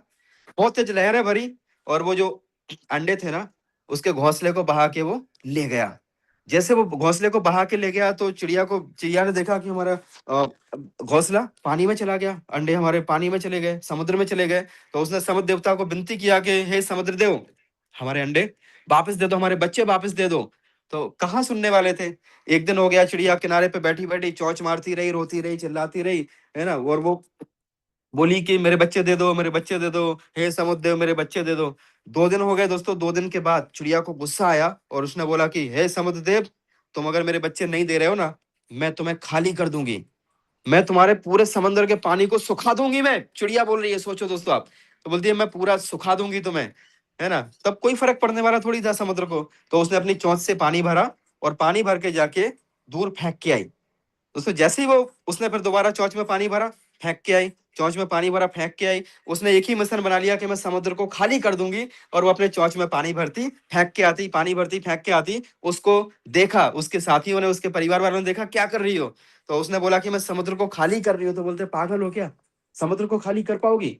बहुत तेज लहरें भरी, और वो जो अंडे थे ना, उसके घोंसले को बहा के वो ले गया। जैसे वो घोंसले को बहा के ले गया तो चिड़िया ने देखा कि हमारा घोंसला पानी में चला गया, अंडे हमारे पानी में चले गए, समुद्र में चले गए। तो उसने समुद्र देवता को विनती किया कि हे समुद्र देव, हमारे अंडे वापस दे दो, हमारे बच्चे वापस दे दो। तो कहाँ सुनने वाले थे। एक दिन हो गया, चिड़िया किनारे पे बैठी बैठी चौंच मारती रही, रोती रही, चिल्लाती रही, है ना। और वो बोली कि मेरे बच्चे दे दो, मेरे बच्चे दे दो, हे समुद्र देव मेरे बच्चे दे दो। 2 दिन हो गए दोस्तों। 2 दिन के बाद चिड़िया को गुस्सा आया और उसने बोला कि हे समुद्र देव, तुम अगर मेरे बच्चे नहीं दे रहे हो ना, मैं तुम्हें खाली कर दूंगी, मैं तुम्हारे पूरे समंदर के पानी को सुखा दूंगी। मैं, चिड़िया बोल रही है, सोचो दोस्तों आप। तो बोलती है मैं पूरा सुखा दूंगी तुम्हें, है ना। तब कोई फर्क पड़ने वाला थोड़ी था समुद्र को। तो उसने अपनी चोंच से पानी भरा और पानी भर के जाके दूर फेंक के आई। दोस्तों जैसे ही वो उसने फिर दोबारा चौच में पानी भरा, फेंक के आई, चौच में पानी भरा, फेंक के आई। उसने एक ही मिशन बना लिया कि मैं समुद्र को खाली कर दूंगी। और वो अपने चौच में पानी भरती, फेंक के आती, पानी भरती, फेंक के आती। उसको देखा, उसके साथियों ने, उसके परिवार वालों ने देखा, क्या कर रही हो। तो उसने बोला कि मैं समुद्र को खाली कर रही हूँ। तो बोलते पागल हो क्या, समुद्र को खाली कर पाओगी।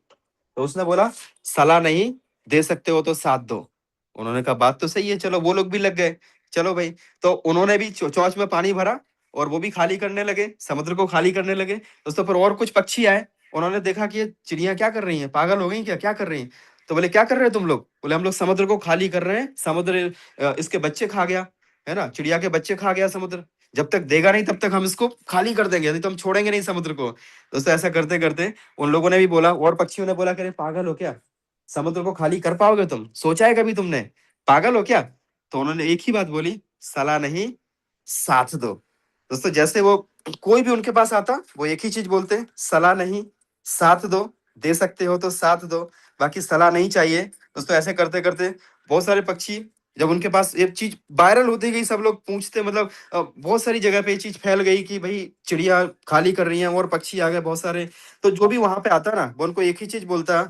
तो उसने बोला सलाह नहीं, दे सकते हो तो साथ दो। उन्होंने कहा बात तो सही है, चलो। वो लोग भी लग गए, चलो भाई। तो उन्होंने भी चौच में पानी भरा और वो भी खाली करने लगे, समुद्र को खाली करने लगे दोस्तों। पर और कुछ पक्षी आए, उन्होंने देखा कि ये चिड़िया क्या कर रही हैं, पागल हो गई क्या, क्या कर रही हैं। तो बोले क्या कर रहे हो तुम लोग। बोले हम लोग समुद्र को खाली कर रहे हैं, समुद्र इसके बच्चे खा गया, है ना, चिड़िया के बच्चे खा गया समुद्र। जब तक देगा नहीं तब तक हम इसको खाली कर देंगे, नहीं तो हम छोड़ेंगे नहीं समुद्र को। दोस्तों ऐसा करते करते उन लोगों ने भी बोला, और पक्षियों ने बोला कि अरे पागल हो क्या, समुद्र को खाली कर पाओगे तुम, सोचा है कभी तुमने, पागल हो क्या। तो उन्होंने एक ही बात बोली, सलाह नहीं, साथ दो। दोस्तों जैसे वो कोई भी उनके पास आता, वो एक ही चीज बोलते, सलाह नहीं, साथ दो। दे सकते हो तो साथ दो, बाकी सलाह नहीं चाहिए। दोस्तों ऐसे करते करते बहुत सारे पक्षी, जब उनके पास एक चीज वायरल होती गई, सब लोग पूछते, मतलब बहुत सारी जगह पे ये चीज फैल गई कि भाई चिड़िया खाली कर रही हैं और पक्षी आ गए बहुत सारे। तो जो भी वहां पे आता ना, वो उनको एक ही चीज बोलता,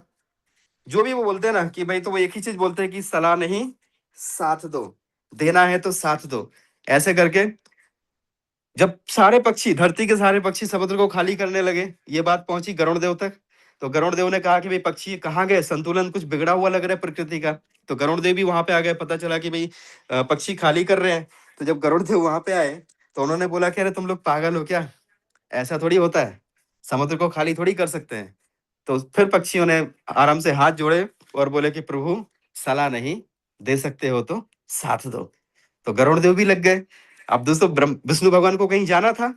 जो भी वो बोलते हैं ना कि भाई, तो वो एक ही चीज बोलते हैं कि सलाह नहीं, साथ दो, देना है तो साथ दो। ऐसे करके जब सारे पक्षी, धरती के सारे पक्षी समुद्र को खाली करने लगे, ये बात पहुंची गरुड़ देव तक। तो गरुड़ देव ने कहा कि भाई पक्षी कहाँ गए, संतुलन कुछ बिगड़ा हुआ लग रहा है प्रकृति का। तो गरुड़ देव भी वहां पे आ गए, पता चला कि भाई पक्षी खाली कर रहे हैं। तो जब गरुड़ देव वहां पे आए, तो उन्होंने बोला कि अरे तुम लोग पागल हो क्या, ऐसा थोड़ी होता है, समुद्र को खाली थोड़ी कर सकते हैं। तो फिर पक्षियों ने आराम से हाथ जोड़े और बोले कि प्रभु सलाह नहीं, दे सकते हो तो साथ दो। तो गरुड़ देव भी लग गए। अब दोस्तों विष्णु भगवान को कहीं जाना था।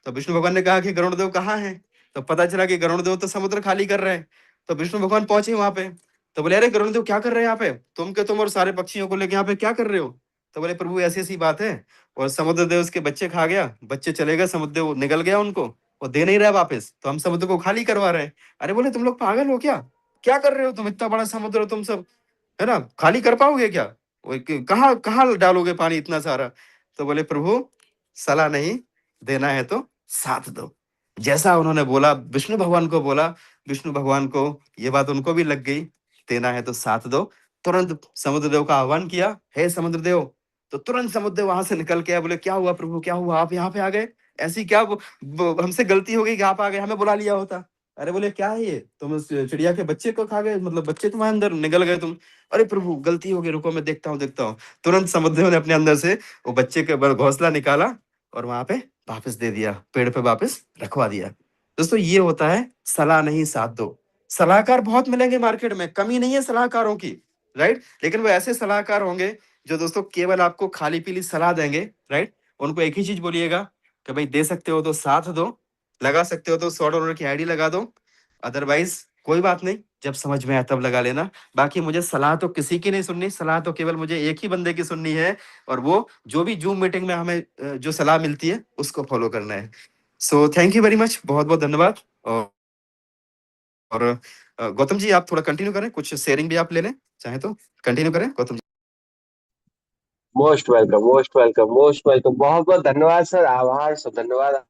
तो विष्णु भगवान ने कहा कि गरुड़ देव कहाँ है। तो पता चला कि गरुड़ देव तो समुद्र खाली कर रहे हैं। तो विष्णु भगवान पहुंचे वहां पे। तो बोले अरे गरुड़ देव क्या कर रहे हैं यहाँ पे, तुम के तुम और सारे पक्षियों को लेके यहाँ पे क्या कर रहे हो। तो बोले प्रभु ऐसी ऐसी बात है, और समुद्र देव उसके बच्चे खा गया, बच्चे चले गए, समुद्र देव निगल गया उनको, वो दे नहीं रहा वापस, तो हम समुद्र को खाली करवा रहे हैं। अरे बोले तुम लोग पागल हो क्या, क्या कर रहे हो तुम, इतना बड़ा समुद्र हो तुम सब, है ना, खाली कर पाओगे क्या, कहाँ कहाँ डालोगे पानी इतना सारा। तो बोले प्रभु सलाह नहीं, देना है तो साथ दो। जैसा उन्होंने बोला, विष्णु भगवान को बोला, विष्णु भगवान को ये बात उनको भी लग गई, देना है तो साथ दो। तुरंत समुद्र देव का आह्वान किया, हे समुद्र देव। तो तुरंत समुद्र देव वहां से निकल के आए, बोले क्या हुआ प्रभु, क्या हुआ, आप यहाँ पे आ गए, ऐसी क्या हमसे गलती हो गई कि आप आ गए, हमें बुला लिया होता। अरे बोले क्या है ये, तुम उस चिड़िया के बच्चे को खा गए, मतलब बच्चे तुम्हारे अंदर निगल गए तुम। अरे प्रभु गलती हो गई, रुको मैं देखता हूँ देखता हूँ। तुरंत समुद्र ने अपने अंदर से वो बच्चे के घोंसला निकाला और वहां पे वापस दे दिया, पेड़ पे वापस रखवा दिया। दोस्तों ये होता है सलाह नहीं, साथ दो। सलाहकार बहुत मिलेंगे मार्केट में, कमी नहीं है सलाहकारों की, राइट। लेकिन वो ऐसे सलाहकार होंगे जो दोस्तों केवल आपको खाली पीली सलाह देंगे, राइट। उनको एक ही चीज बोलिएगा कि भाई दे सकते हो तो साथ दो, लगा सकते हो तो $100 की आईडी लगा दो, अदरवाइज कोई बात नहीं, जब समझ में आया तब लगा लेना। बाकी मुझे सलाह तो किसी की नहीं सुननी, सलाह तो केवल मुझे एक ही बंदे की सुननी है, और वो जो भी जूम मीटिंग में हमें जो सलाह मिलती है उसको फॉलो करना है। So thank you very much, बहुत बहुत धन्यवाद। और गौतम जी आप थोड़ा कंटिन्यू करें, कुछ शेयरिंग भी आप ले लें, चाहे तो कंटिन्यू करें Gautam ji. Most welcome, most welcome, most welcome. बहुत बहुत धन्यवाद सर, आभार सर, धन्यवाद।